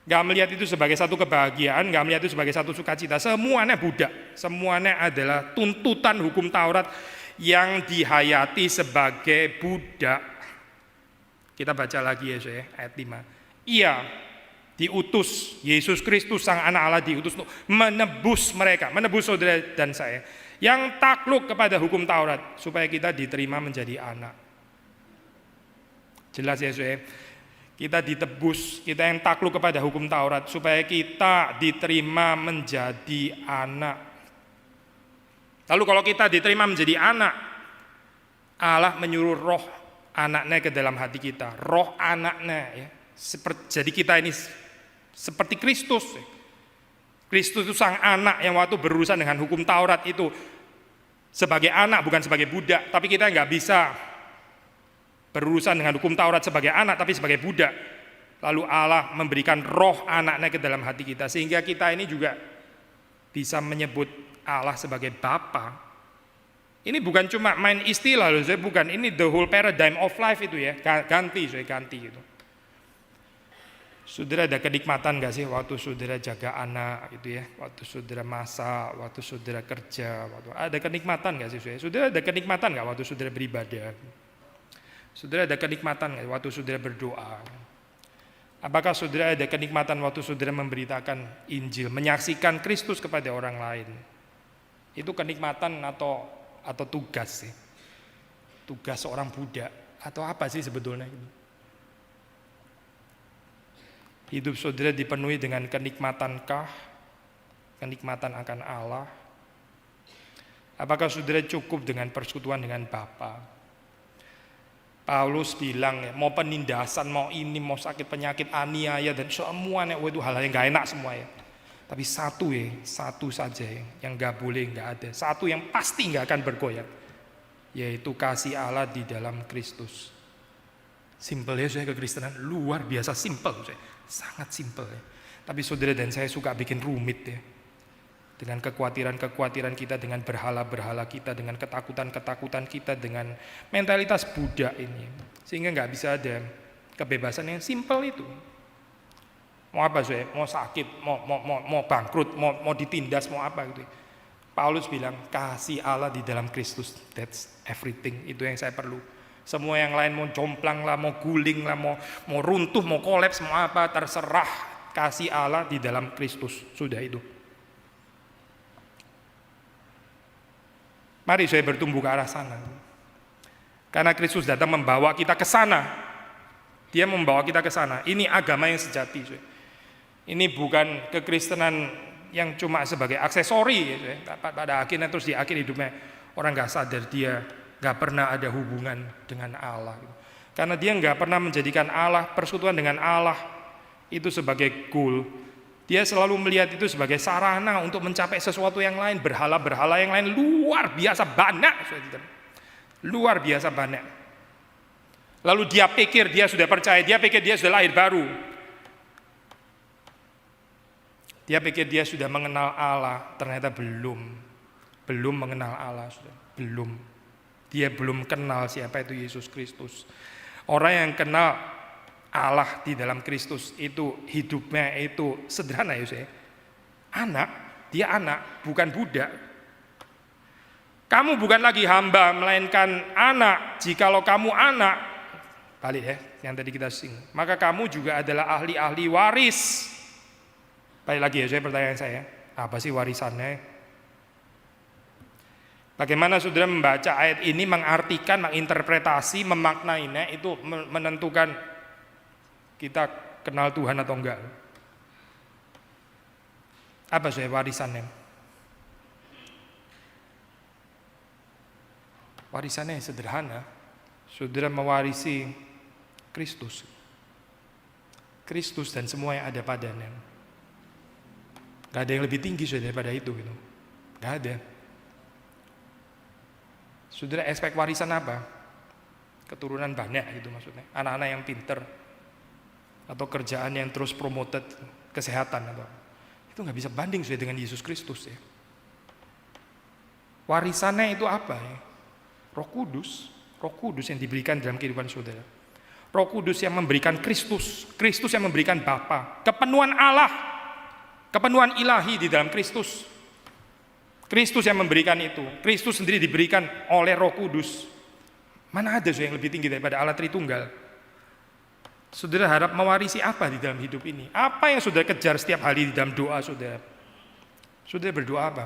S1: Gak melihat itu sebagai satu kebahagiaan, gak melihat itu sebagai satu sukacita. Semuanya budak, semuanya adalah tuntutan hukum Taurat yang dihayati sebagai budak. Kita baca lagi ya saya, ayat 5. Ia diutus, Yesus Kristus sang anak Allah diutus untuk menebus mereka, menebus saudara dan saya yang takluk kepada hukum Taurat supaya kita diterima menjadi anak. Jelas ya saudara, kita ditebus, kita yang takluk kepada hukum Taurat supaya kita diterima menjadi anak. Lalu kalau kita diterima menjadi anak, Allah menyuruh roh anaknya ke dalam hati kita, roh anaknya ya. Jadi kita ini seperti Kristus. Kristus itu sang anak yang waktu berurusan dengan hukum Taurat itu sebagai anak, bukan sebagai budak. Tapi kita nggak bisa berurusan dengan hukum Taurat sebagai anak, tapi sebagai budak. Lalu Allah memberikan roh anaknya ke dalam hati kita, sehingga kita ini juga bisa menyebut Allah sebagai Bapa. Ini bukan cuma main istilah loh, saya bukan. Ini the whole paradigm of life itu ya, ganti gitu. Saudara ada kenikmatan gak sih waktu saudara jaga anak gitu ya, waktu saudara masak, waktu saudara kerja, ada kenikmatan gak sih saudara? Saudara ada kenikmatan gak waktu saudara beribadah? Saudara ada kenikmatan gak waktu saudara berdoa? Apakah saudara ada kenikmatan waktu saudara memberitakan Injil, menyaksikan Kristus kepada orang lain? Itu kenikmatan atau tugas sih? Tugas seorang budak atau apa sih sebetulnya? Hidup saudara dipenuhi dengan kenikmatankah? Kenikmatan akan Allah? Apakah saudara cukup dengan persekutuan dengan Bapa? Paulus bilang ya, mau penindasan, mau ini, mau sakit penyakit, aniaya dan semuanya itu hal yang gak enak semua ya. Tapi satu saja yang gak boleh, gak ada. Satu yang pasti gak akan bergoyang, yaitu kasih Allah di dalam Kristus. Simpel ya saya, kekristenan luar biasa simpel saya. Sangat simpel ya. Tapi saudara dan saya suka bikin rumit ya. Dengan kekhawatiran kita, dengan berhala-berhala kita, dengan ketakutan kita, dengan mentalitas budak ini. Sehingga gak bisa ada kebebasan yang simpel itu. Mau apa saya? Mau sakit, mau bangkrut, mau ditindas, mau apa gitu. Paulus bilang kasih Allah di dalam Kristus, that's everything. Itu yang saya perlu. Semua yang lain mau jomplang lah, mau guling lah, mau runtuh, mau kolaps, mau apa, terserah. Kasih Allah di dalam Kristus, sudah itu. Mari saya bertumbuh ke arah sana. Karena Kristus datang membawa kita ke sana. Dia membawa kita ke sana. Ini agama yang sejati. Ini bukan kekristenan yang cuma sebagai aksesori. Pada akhirnya terus di akhir hidupnya orang gak sadar dia gak pernah ada hubungan dengan Allah. Karena dia gak pernah menjadikan Allah, persekutuan dengan Allah itu sebagai goal. Dia selalu melihat itu sebagai sarana untuk mencapai sesuatu yang lain. Berhala-berhala yang lain luar biasa banyak. Luar biasa banyak. Lalu dia pikir dia sudah percaya, dia pikir dia sudah lahir baru. Dia pikir dia sudah mengenal Allah, ternyata belum. Belum mengenal Allah, sudah. Belum. Dia belum kenal siapa itu Yesus Kristus. Orang yang kenal Allah di dalam Kristus itu hidupnya itu sederhana ya saya. Dia anak, bukan budak. Kamu bukan lagi hamba, melainkan anak. Jikalau kamu anak, balik ya, yang tadi kita sing. Maka kamu juga adalah ahli-ahli waris. Balik lagi ya saya, pertanyaan saya. Apa sih warisannya? Bagaimana saudara membaca ayat ini, mengartikan, menginterpretasi, memaknainya, itu menentukan kita kenal Tuhan atau enggak. Apa sih warisannya? Warisannya sederhana. Saudara mewarisi Kristus. Kristus dan semua yang ada padanya. Gak ada yang lebih tinggi saudara daripada itu gitu. Gak ada. Saudara expect warisan apa? Keturunan banyak gitu maksudnya. Anak-anak yang pinter. Atau kerjaan yang terus promoted, kesehatan atau itu nggak bisa banding sudah dengan Yesus Kristus ya. Warisannya itu apa ya? Roh Kudus yang diberikan dalam kehidupan saudara. Roh Kudus yang memberikan Kristus yang memberikan Bapa, kepenuhan Allah, kepenuhan ilahi di dalam Kristus. Kristus yang memberikan itu. Kristus sendiri diberikan oleh Roh Kudus. Mana ada yang lebih tinggi daripada Allah Tritunggal? Saudara harap mewarisi apa di dalam hidup ini? Apa yang saudara kejar setiap hari di dalam doa saudara? Saudara berdoa apa?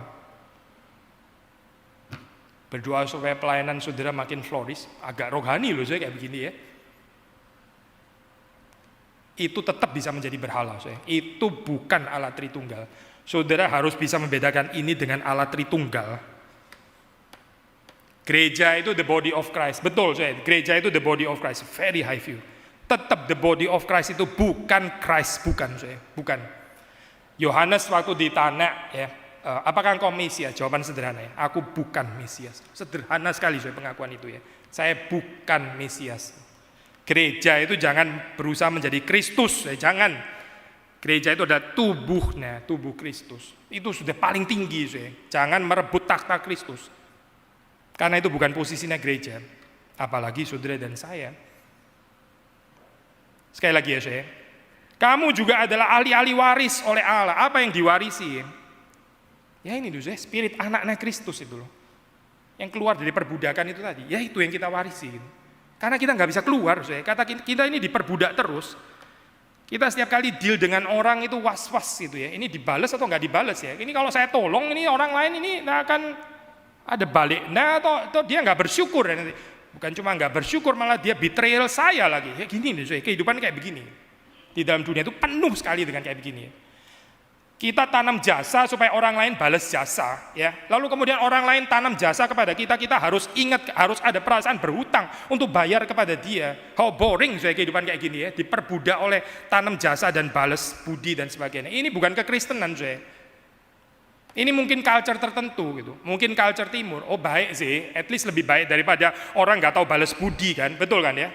S1: Berdoa supaya pelayanan saudara makin flourish. Agak rohani loh saya kayak begini ya. Itu tetap bisa menjadi berhala saya. Itu bukan Allah Tritunggal. Saudara harus bisa membedakan ini dengan Allah Tritunggal. Gereja itu the body of Christ. Betul saya. Gereja itu the body of Christ. Very high view. Tetap the body of Christ itu bukan Christ, bukan saya, bukan. Yohanes waktu ditanya ya, apakah engkau Mesias? Jawaban sederhana ya, aku bukan Mesias. Sederhana sekali saya pengakuan itu ya. Saya bukan Mesias. Gereja itu jangan berusaha menjadi Kristus, ya, jangan. Gereja itu ada tubuhnya, tubuh Kristus. Itu sudah paling tinggi saya. Jangan merebut takhta Kristus. Karena itu bukan posisinya gereja, apalagi saudara dan saya. Sekali lagi ya saya, kamu juga adalah ahli-ahli waris oleh Allah. Apa yang diwarisi? Ya ini dulu saya, spirit anaknya Kristus itu loh. Yang keluar dari perbudakan itu tadi, ya itu yang kita warisi. Karena kita nggak bisa keluar, saya. Kata kita ini diperbudak terus. Kita setiap kali deal dengan orang itu was-was gitu ya. Ini dibales atau nggak dibales ya. Ini kalau saya tolong, ini orang lain ini akan ada baliknya atau dia nggak bersyukur ya nanti. Bukan cuma nggak bersyukur, malah dia betrayal saya lagi. Ya gini nih, saya. Kehidupan kayak begini. Di dalam dunia itu penuh sekali dengan kayak begini. Kita tanam jasa supaya orang lain balas jasa, ya. Lalu kemudian orang lain tanam jasa kepada kita harus ingat, harus ada perasaan berhutang untuk bayar kepada dia. How boring saya kehidupan kayak gini ya, diperbudak oleh tanam jasa dan balas budi dan sebagainya. Ini bukan kekristenan saya. Ini mungkin culture tertentu gitu, mungkin culture timur. Oh baik sih, at least lebih baik daripada orang nggak tahu balas budi kan, betul kan ya?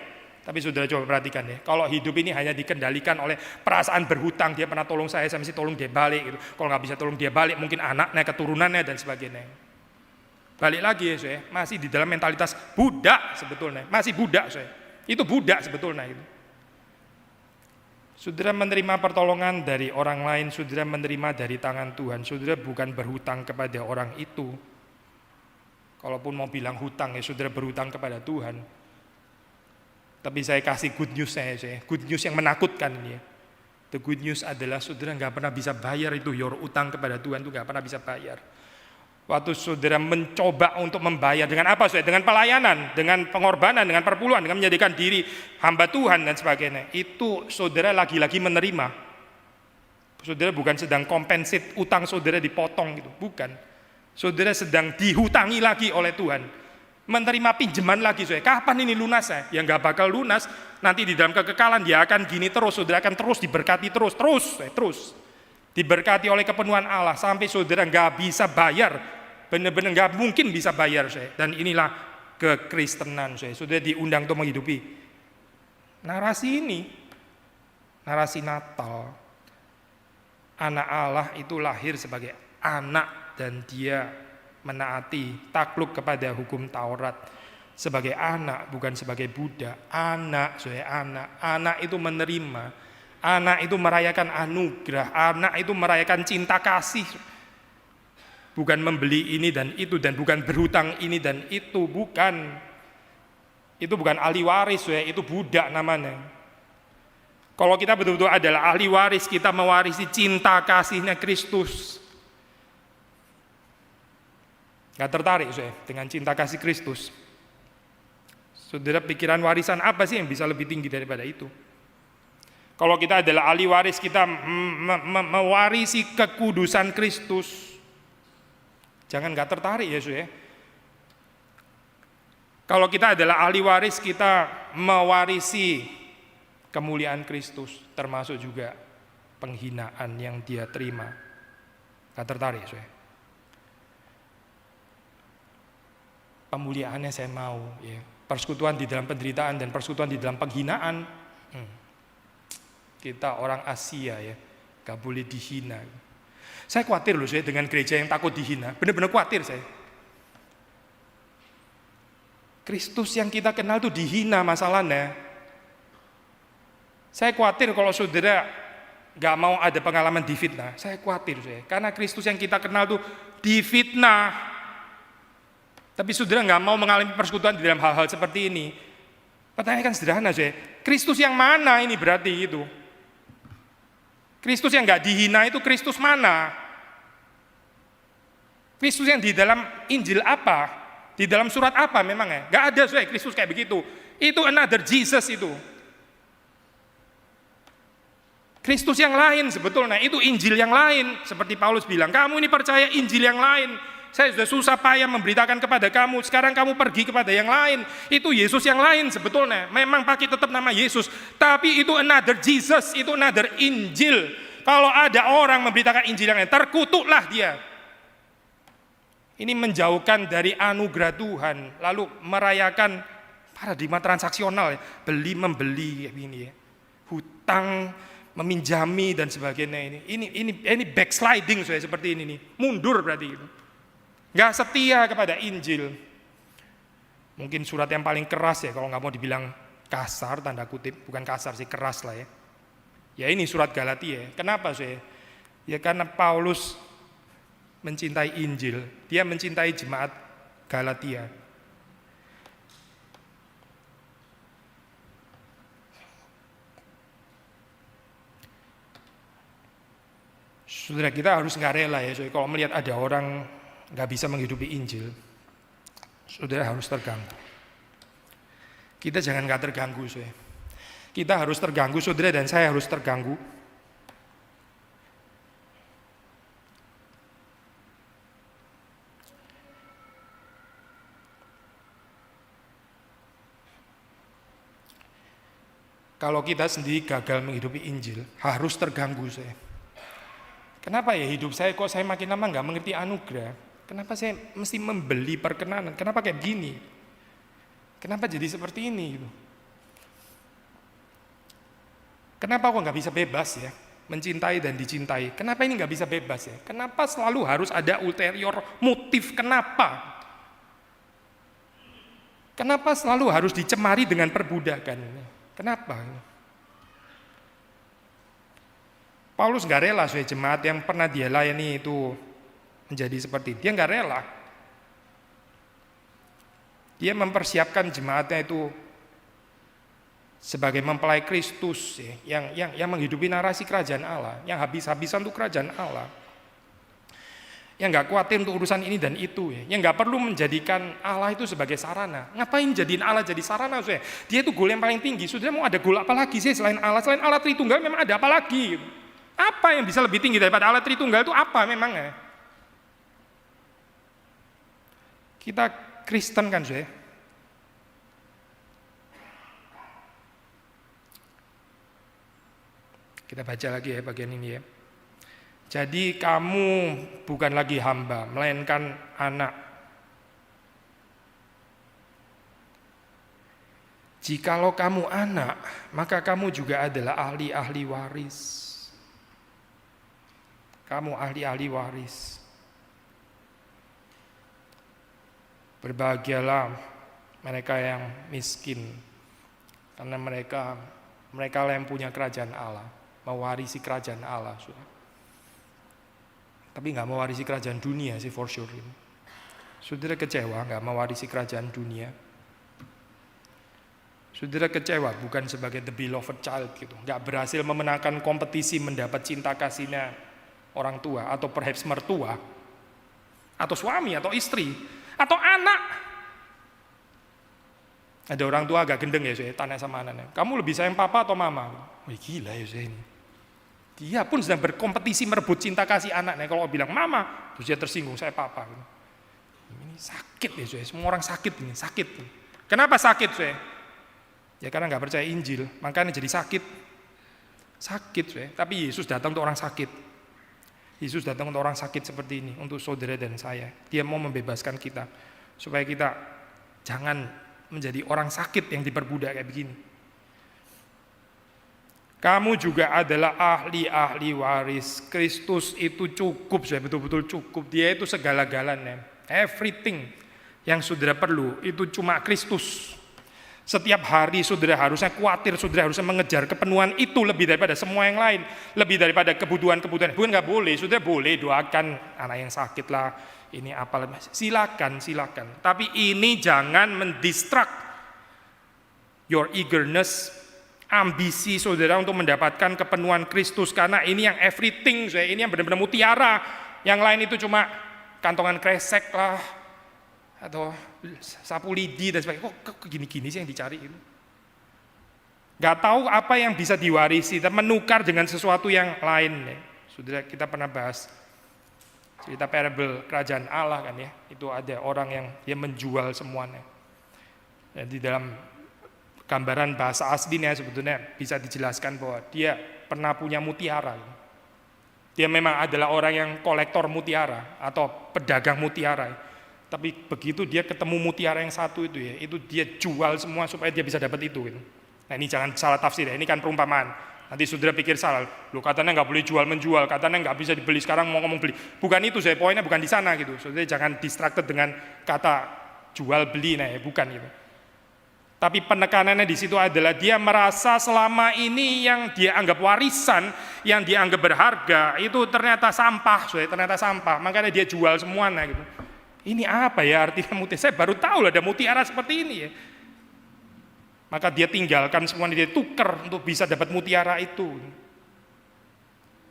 S1: Tapi sudah coba perhatikan ya, kalau hidup ini hanya dikendalikan oleh perasaan berhutang, dia pernah tolong saya mesti tolong dia balik gitu. Kalau nggak bisa tolong dia balik, mungkin anaknya, keturunannya dan sebagainya. Balik lagi ya saya, masih di dalam mentalitas budak sebetulnya, masih budak saya. Itu budak sebetulnya gitu. Saudara menerima pertolongan dari orang lain, saudara menerima dari tangan Tuhan, saudara bukan berhutang kepada orang itu. Kalaupun mau bilang hutang ya, saudara berhutang kepada Tuhan. Tapi saya kasih good news saya, good news yang menakutkan ini ya. The good news adalah saudara nggak pernah bisa bayar itu, your utang kepada Tuhan itu nggak pernah bisa bayar. Waktu saudara mencoba untuk membayar dengan apa saudara? Dengan pelayanan, dengan pengorbanan, dengan perpuluhan, dengan menjadikan diri hamba Tuhan dan sebagainya. Itu saudara lagi-lagi menerima. Saudara bukan sedang compensate utang saudara dipotong gitu, bukan. Saudara sedang dihutangi lagi oleh Tuhan. Menerima pinjaman lagi saudara. Kapan ini lunas ya? Ya nggak bakal lunas. Nanti di dalam kekekalan dia akan gini terus, saudara akan terus diberkati terus. Diberkati oleh kepenuhan Allah sampai saudara nggak bisa bayar, benar-benar nggak mungkin bisa bayar saya. Dan inilah kekristenan saya. Saudara diundang untuk menghidupi narasi ini, narasi Natal. Anak Allah itu lahir sebagai anak dan dia menaati, takluk kepada hukum Taurat sebagai anak, bukan sebagai budak. Anak, saya anak itu menerima, anak itu merayakan anugerah, anak itu merayakan cinta kasih, bukan membeli ini dan itu, dan bukan berhutang ini dan itu, bukan. Itu bukan ahli waris, saya, itu budak namanya. Kalau kita betul-betul adalah ahli waris, kita mewarisi cinta kasihnya Kristus. Gak tertarik saya dengan cinta kasih Kristus. Saudara, pikiran warisan apa sih yang bisa lebih tinggi daripada itu? Kalau kita adalah ahli waris, kita mewarisi kekudusan Kristus. Jangan gak tertarik ya saudara. Kalau kita adalah ahli waris, kita mewarisi kemuliaan Kristus, termasuk juga penghinaan yang dia terima. Gak tertarik saudara. Pemuliaannya saya mau ya. Persekutuan di dalam penderitaan dan persekutuan di dalam penghinaan. Kita orang Asia ya, gak boleh dihina. Saya khawatir loh saya dengan gereja yang takut dihina. Benar-benar khawatir saya. Kristus yang kita kenal tuh dihina masalahnya. Saya khawatir kalau saudara gak mau ada pengalaman difitnah. Saya khawatir saya, karena Kristus yang kita kenal tuh difitnah. Tapi saudara nggak mau mengalami persekutuan di dalam hal-hal seperti ini. Pertanyaan kan sederhana saja. Kristus yang mana ini berarti itu? Kristus yang nggak dihina itu Kristus mana? Kristus yang di dalam Injil apa? Di dalam surat apa memangnya? Nggak ada saja Kristus kayak begitu. Itu another Jesus itu. Kristus yang lain sebetulnya, itu Injil yang lain. Seperti Paulus bilang, kamu ini percaya Injil yang lain. Saya sudah susah payah memberitakan kepada kamu, sekarang kamu pergi kepada yang lain. Itu Yesus yang lain sebetulnya. Memang pakai tetap nama Yesus, tapi itu another Jesus, itu another Injil. Kalau ada orang memberitakan Injil yang lain, terkutuklah dia. Ini menjauhkan dari anugerah Tuhan, lalu merayakan paradigma transaksional, ya. Beli membeli ini ya. Hutang, meminjami dan sebagainya ini backsliding seperti ini nih. Mundur berarti itu. Gak setia kepada Injil. Mungkin surat yang paling keras ya, kalau nggak mau dibilang kasar, tanda kutip, bukan kasar sih, keras lah ya. Ya ini surat Galatia. Kenapa sih? Ya karena Paulus mencintai Injil, dia mencintai jemaat Galatia. Saudara, kita harus nggak rela ya, so, kalau melihat ada orang nggak bisa menghidupi Injil, saudara harus terganggu. Kita jangan nggak terganggu, so, kita harus terganggu, saudara, dan saya harus terganggu. Kalau kita sendiri gagal menghidupi Injil, harus terganggu saya. Kenapa ya hidup saya kok saya makin lama nggak mengerti anugerah? Kenapa saya mesti membeli perkenanan? Kenapa kayak gini? Kenapa jadi seperti ini? Gitu? Kenapa kok nggak bisa bebas ya? Mencintai dan dicintai. Kenapa ini nggak bisa bebas ya? Kenapa selalu harus ada ulterior motif? Kenapa? Kenapa selalu harus dicemari dengan perbudakan? Kenapa? Paulus nggak rela soal jemaat yang pernah dia layani itu menjadi seperti dia nggak rela. Dia mempersiapkan jemaatnya itu sebagai mempelai Kristus ya, yang menghidupi narasi kerajaan Allah, yang habis-habisan untuk kerajaan Allah, yang nggak khawatir untuk urusan ini dan itu ya, yang nggak perlu menjadikan Allah itu sebagai sarana. Ngapain jadiin Allah jadi sarana? Dia itu goal yang paling tinggi. Sudah mau ada goal apa lagi sih selain Allah? Selain Allah Tritunggal memang ada apa lagi? Apa yang bisa lebih tinggi daripada Allah Tritunggal itu apa memangnya? Kita Kristen kan saya. Kita baca lagi ya bagian ini ya. Jadi kamu bukan lagi hamba, melainkan anak. Jikalau kamu anak, maka kamu juga adalah ahli-ahli waris. Kamu ahli-ahli waris. Berbahagialah mereka yang miskin, karena mereka yang punya kerajaan Allah, mewarisi kerajaan Allah. Tapi nggak mewarisi kerajaan dunia sih for sure. Saudara kecewa nggak mewarisi kerajaan dunia? Saudara kecewa bukan sebagai the beloved child gitu, nggak berhasil memenangkan kompetisi mendapat cinta kasihnya orang tua atau perhaps mertua atau suami atau istri atau anak. Ada orang tua agak gendeng ya, saya tanya sama anaknya, kamu lebih sayang papa atau mama? Wih gila ya saya ini. Dia pun sedang berkompetisi merebut cinta kasih anaknya. Kalau bilang mama, terus dia tersinggung, saya papa. Ini sakit ya saya, semua orang sakit ini, sakit. Kenapa sakit saya? Ya karena nggak percaya Injil, makanya jadi sakit. Sakit saya. Tapi Yesus datang untuk orang sakit. Yesus datang untuk orang sakit seperti ini, untuk saudara dan saya. Dia mau membebaskan kita, supaya kita jangan menjadi orang sakit yang diperbudak kayak begini. Kamu juga adalah ahli-ahli waris. Kristus itu cukup, saya betul-betul cukup. Dia itu segala-galanya. Everything yang saudara perlu itu cuma Kristus. Setiap hari saudara harusnya khawatir, saudara harusnya mengejar kepenuhan itu lebih daripada semua yang lain, lebih daripada kebutuhan-kebutuhan. Bukan nggak boleh, saudara boleh doakan anak yang sakit lah, ini apa, silakan. Tapi ini jangan mendistract your eagerness, ambisi saudara untuk mendapatkan kepenuhan Kristus, karena ini yang everything, ini yang benar-benar mutiara. Yang lain itu cuma kantongan kresek lah, atau sapu lidi dan sebagainya. Kok gini-gini sih yang dicari itu? Gak tahu apa yang bisa diwarisi dan menukar dengan sesuatu yang lain. Saudara, kita pernah bahas cerita parable kerajaan Allah kan ya. Itu ada orang yang dia menjual semuanya. Dan di dalam gambaran bahasa aslinya sebetulnya bisa dijelaskan bahwa dia pernah punya mutiara. Dia memang adalah orang yang kolektor mutiara atau pedagang mutiara. Tapi begitu dia ketemu mutiara yang satu itu ya, itu dia jual semua supaya dia bisa dapat itu. Nah ini jangan salah tafsir ya, ini kan perumpamaan. Nanti saudara pikir salah, lu katanya nggak boleh jual menjual, katanya nggak bisa dibeli, sekarang mau ngomong beli. Bukan itu saya, poinnya bukan di sana gitu. Saudara jangan distracted dengan kata jual beli, nah ya bukan itu. Tapi penekanannya di situ adalah dia merasa selama ini yang dia anggap warisan, yang dia anggap berharga itu ternyata sampah, ternyata sampah. Makanya dia jual semuanya gitu. Ini apa ya artinya mutiara? Saya baru tahu ada mutiara seperti ini ya. Maka dia tinggalkan semuanya, dia tukar untuk bisa dapat mutiara itu.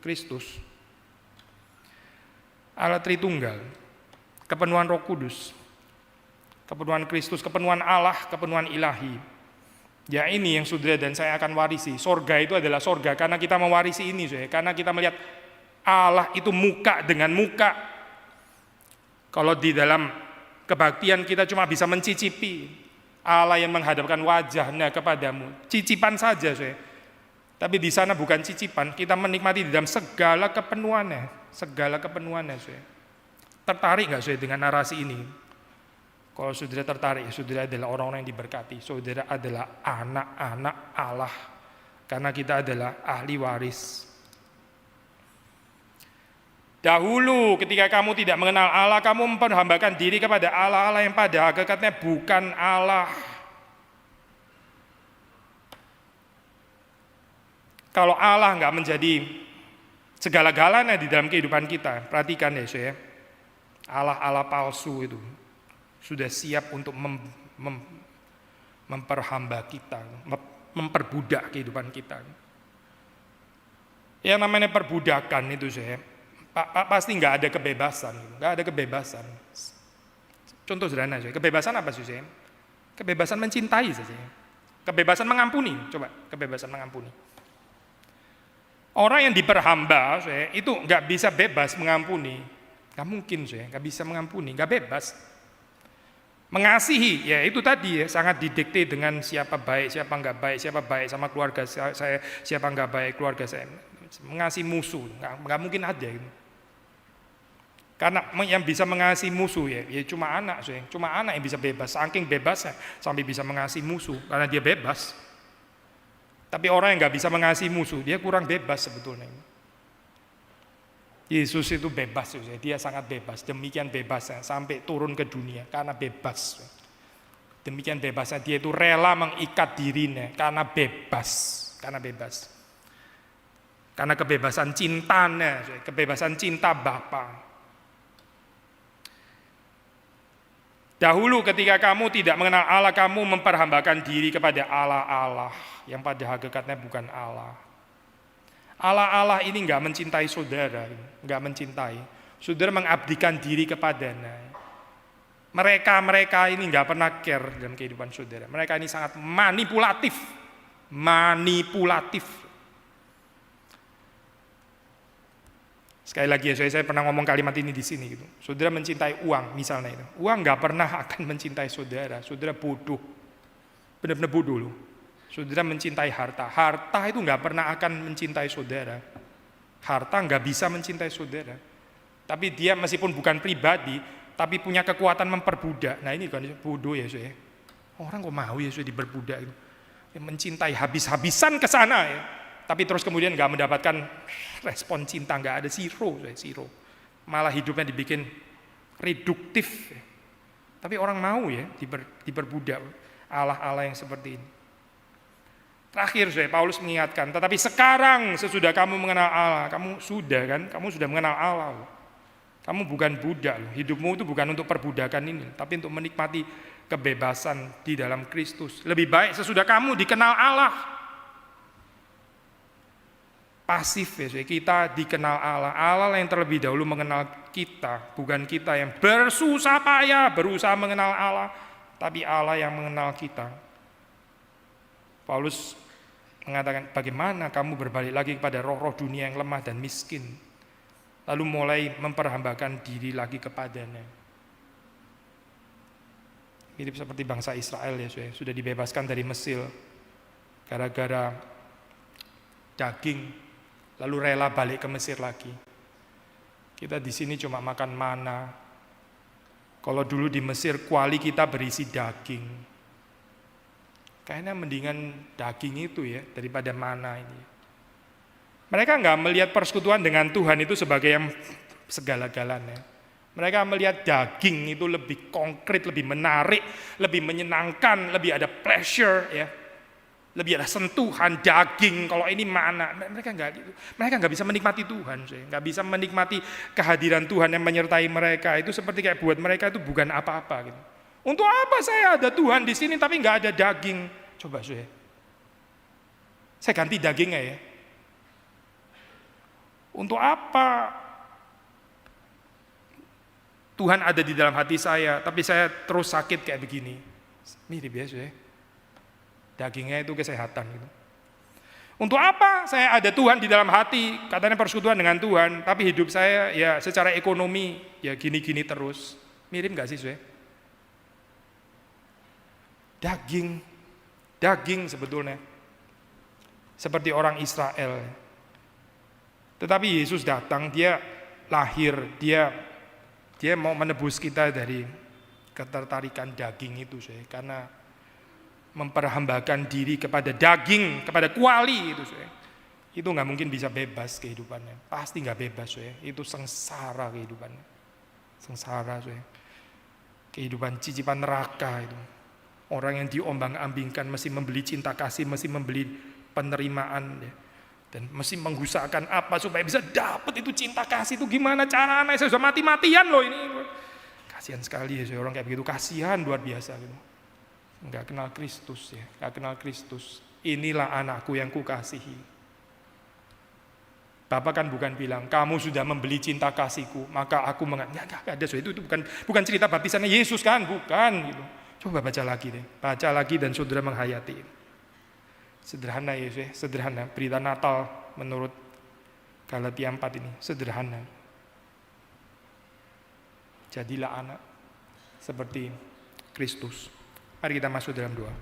S1: Kristus, Allah Tritunggal, kepenuhan Roh Kudus, kepenuhan Kristus, kepenuhan Allah, kepenuhan ilahi. Ya ini yang saudara dan saya akan warisi. Sorga itu adalah sorga karena kita mewarisi ini, saudara. Karena kita melihat Allah itu muka dengan muka. Kalau di dalam kebaktian kita cuma bisa mencicipi Allah yang menghadapkan wajahnya kepadamu, cicipan saja, saudara. Tapi di sana bukan cicipan, kita menikmati di dalam segala kepenuhannya, saudara. Tertarik nggak saudara dengan narasi ini? Kalau saudara tertarik, saudara adalah orang-orang yang diberkati. Saudara adalah anak-anak Allah. Karena kita adalah ahli waris. Dahulu ketika kamu tidak mengenal Allah, kamu memperhambakan diri kepada Allah-Allah yang pada hakikatnya bukan Allah. Kalau Allah nggak menjadi segala-galanya di dalam kehidupan kita, perhatikan ya saudara, Allah-Allah palsu itu sudah siap untuk memperhamba kita, memperbudak kehidupan kita. Yang namanya perbudakan itu saya, pasti nggak ada kebebasan, Contoh sederhana saya, kebebasan apa sih saya? Kebebasan mencintai saja, kebebasan mengampuni, coba kebebasan mengampuni. Orang yang diperhamba saya, itu nggak bisa bebas mengampuni, nggak mungkin saya, nggak bisa mengampuni, nggak bebas. Mengasihi, ya itu tadi ya, sangat didikte dengan siapa baik, siapa nggak baik, siapa baik sama keluarga saya, siapa nggak baik keluarga saya. Mengasihi musuh, nggak mungkin ada itu. Karena yang bisa mengasihi musuh ya cuma anak, cuma anak yang bisa bebas, saking bebasnya sampai bisa mengasihi musuh karena dia bebas. Tapi orang yang nggak bisa mengasihi musuh, dia kurang bebas sebetulnya. Yesus itu bebas, dia sangat bebas, demikian bebasnya sampai turun ke dunia karena bebas. Demikian bebasnya dia itu rela mengikat dirinya karena bebas, karena kebebasan cintanya, kebebasan cinta Bapa. Dahulu ketika kamu tidak mengenal Allah, kamu memperhambakan diri kepada Allah-Allah yang pada hakikatnya bukan Allah. Allah ini enggak mencintai saudara, enggak mencintai. Saudara mengabdikan diri kepadanya. Mereka ini enggak pernah care dalam kehidupan saudara. Mereka ini sangat manipulatif. Sekali lagi ya, saya pernah ngomong kalimat ini di sini gitu. Saudara mencintai uang misalnya itu. Uang enggak pernah akan mencintai saudara. Saudara bodoh. Benar-benar bodoh loh. Saudara mencintai harta. Harta itu enggak pernah akan mencintai saudara. Harta enggak bisa mencintai saudara. Tapi dia meskipun bukan pribadi, tapi punya kekuatan memperbudak. Nah ini kan bodoh ya saudara. Orang kok mau ya saudara diperbudak itu. Mencintai habis-habisan ke sana ya. Tapi terus kemudian nggak mendapatkan respon cinta, nggak ada, zero. Malah hidupnya dibikin reduktif. Tapi orang mau ya diperbudak Allah yang seperti ini. Terakhir Paulus mengingatkan, tetapi sekarang sesudah kamu mengenal Allah, kamu sudah mengenal Allah. Kamu bukan budak, hidupmu itu bukan untuk perbudakan ini, tapi untuk menikmati kebebasan di dalam Kristus. Lebih baik sesudah kamu dikenal Allah. Pasif ya, kita dikenal Allah yang terlebih dahulu mengenal kita, bukan kita yang bersusah payah berusaha mengenal Allah, tapi Allah yang mengenal kita. Paulus mengatakan, bagaimana kamu berbalik lagi kepada roh-roh dunia yang lemah dan miskin, lalu mulai memperhambakan diri lagi kepadanya. Mirip seperti bangsa Israel ya, sudah dibebaskan dari Mesir gara-gara daging, lalu rela balik ke Mesir lagi. Kita di sini cuma makan mana. Kalau dulu di Mesir kuali kita berisi daging. Kayaknya mendingan daging itu ya daripada mana ini. Mereka nggak melihat persekutuan dengan Tuhan itu sebagai yang segala-galanya. Mereka melihat daging itu lebih konkret, lebih menarik, lebih menyenangkan, lebih ada pleasure, ya, lebih ada sentuhan daging. Kalau ini mana? Mereka nggak gitu. Mereka nggak bisa menikmati Tuhan, nggak bisa menikmati kehadiran Tuhan yang menyertai mereka. Itu seperti kayak buat mereka itu bukan apa-apa. Gitu. Untuk apa saya ada Tuhan di sini tapi nggak ada daging? Coba saya ganti dagingnya ya. Untuk apa Tuhan ada di dalam hati saya, tapi saya terus sakit kayak begini? Mirip ya. Dagingnya itu kesehatan gitu. Untuk apa saya ada Tuhan di dalam hati, katanya persekutuan dengan Tuhan, tapi hidup saya ya secara ekonomi ya gini-gini terus. Mirip gak sih Daging sebetulnya seperti orang Israel. Tetapi Yesus datang, dia lahir, dia mau menebus kita dari ketertarikan daging itu, karena memperhambakan diri kepada daging, kepada kuali itu, itu nggak mungkin bisa bebas kehidupannya, pasti nggak bebas, itu sengsara kehidupannya, kehidupan cicipan neraka itu. Orang yang diombang-ambingkan mesti membeli cinta kasih, mesti membeli penerimaan, dan mesti mengusahakan apa supaya bisa dapat itu cinta kasih. Itu gimana caranya? Saya sudah mati-matian loh ini. Kasihan sekali ya orang kayak begitu, kasihan luar biasa gitu. Enggak kenal Kristus ya, enggak kenal Kristus. Inilah anakku yang kukasihi. Bapak kan bukan bilang kamu sudah membeli cinta kasihku, maka aku enggak ada. Itu bukan cerita baptisannya Yesus kan, bukan gitu. Coba baca lagi deh, baca lagi dan saudara menghayati. Sederhana ya, sederhana. Berita Natal menurut Galatia 4 ini sederhana. Jadilah anak seperti Kristus. Mari kita masuk dalam doa.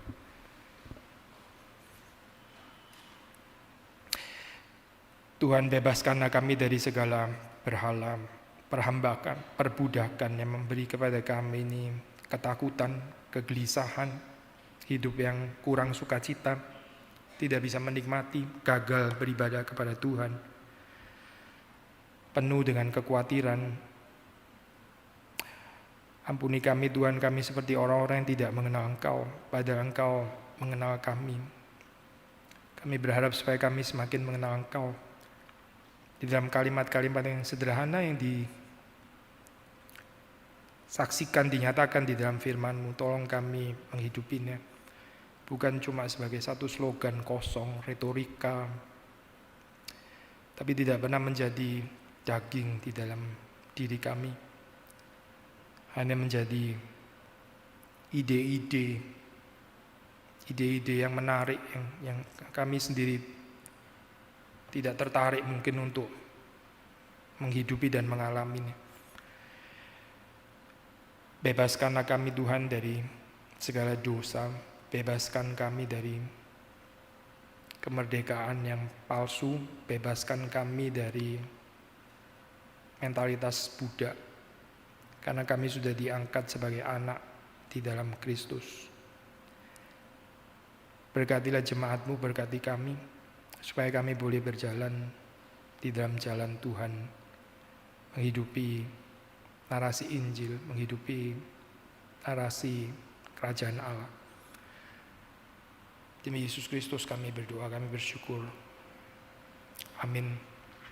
S1: Tuhan, bebaskanlah kami dari segala berhala, perhambakan, perbudakan yang memberi kepada kami ini ketakutan, kegelisahan, hidup yang kurang sukacita, tidak bisa menikmati, gagal beribadah kepada Tuhan, penuh dengan kekhawatiran. Ampuni kami Tuhan, kami seperti orang-orang yang tidak mengenal Engkau, padahal Engkau mengenal kami. Kami berharap supaya kami semakin mengenal Engkau. Di dalam kalimat-kalimat yang sederhana yang disaksikan, dinyatakan di dalam firman-Mu, tolong kami menghidupinya. Bukan cuma sebagai satu slogan kosong, retorika, tapi tidak pernah menjadi daging di dalam diri kami. Hanya menjadi ide-ide yang menarik, yang kami sendiri tidak tertarik mungkin untuk menghidupi dan mengalaminya. Bebaskanlah kami Tuhan dari segala dosa, bebaskan kami dari kemerdekaan yang palsu, bebaskan kami dari mentalitas budak, karena kami sudah diangkat sebagai anak di dalam Kristus. Berkatilah jemaat-Mu, berkati kami, supaya kami boleh berjalan di dalam jalan Tuhan, menghidupi narasi Injil, menghidupi narasi kerajaan Allah. Demi Yesus Kristus kami berdoa, kami bersyukur. Amin.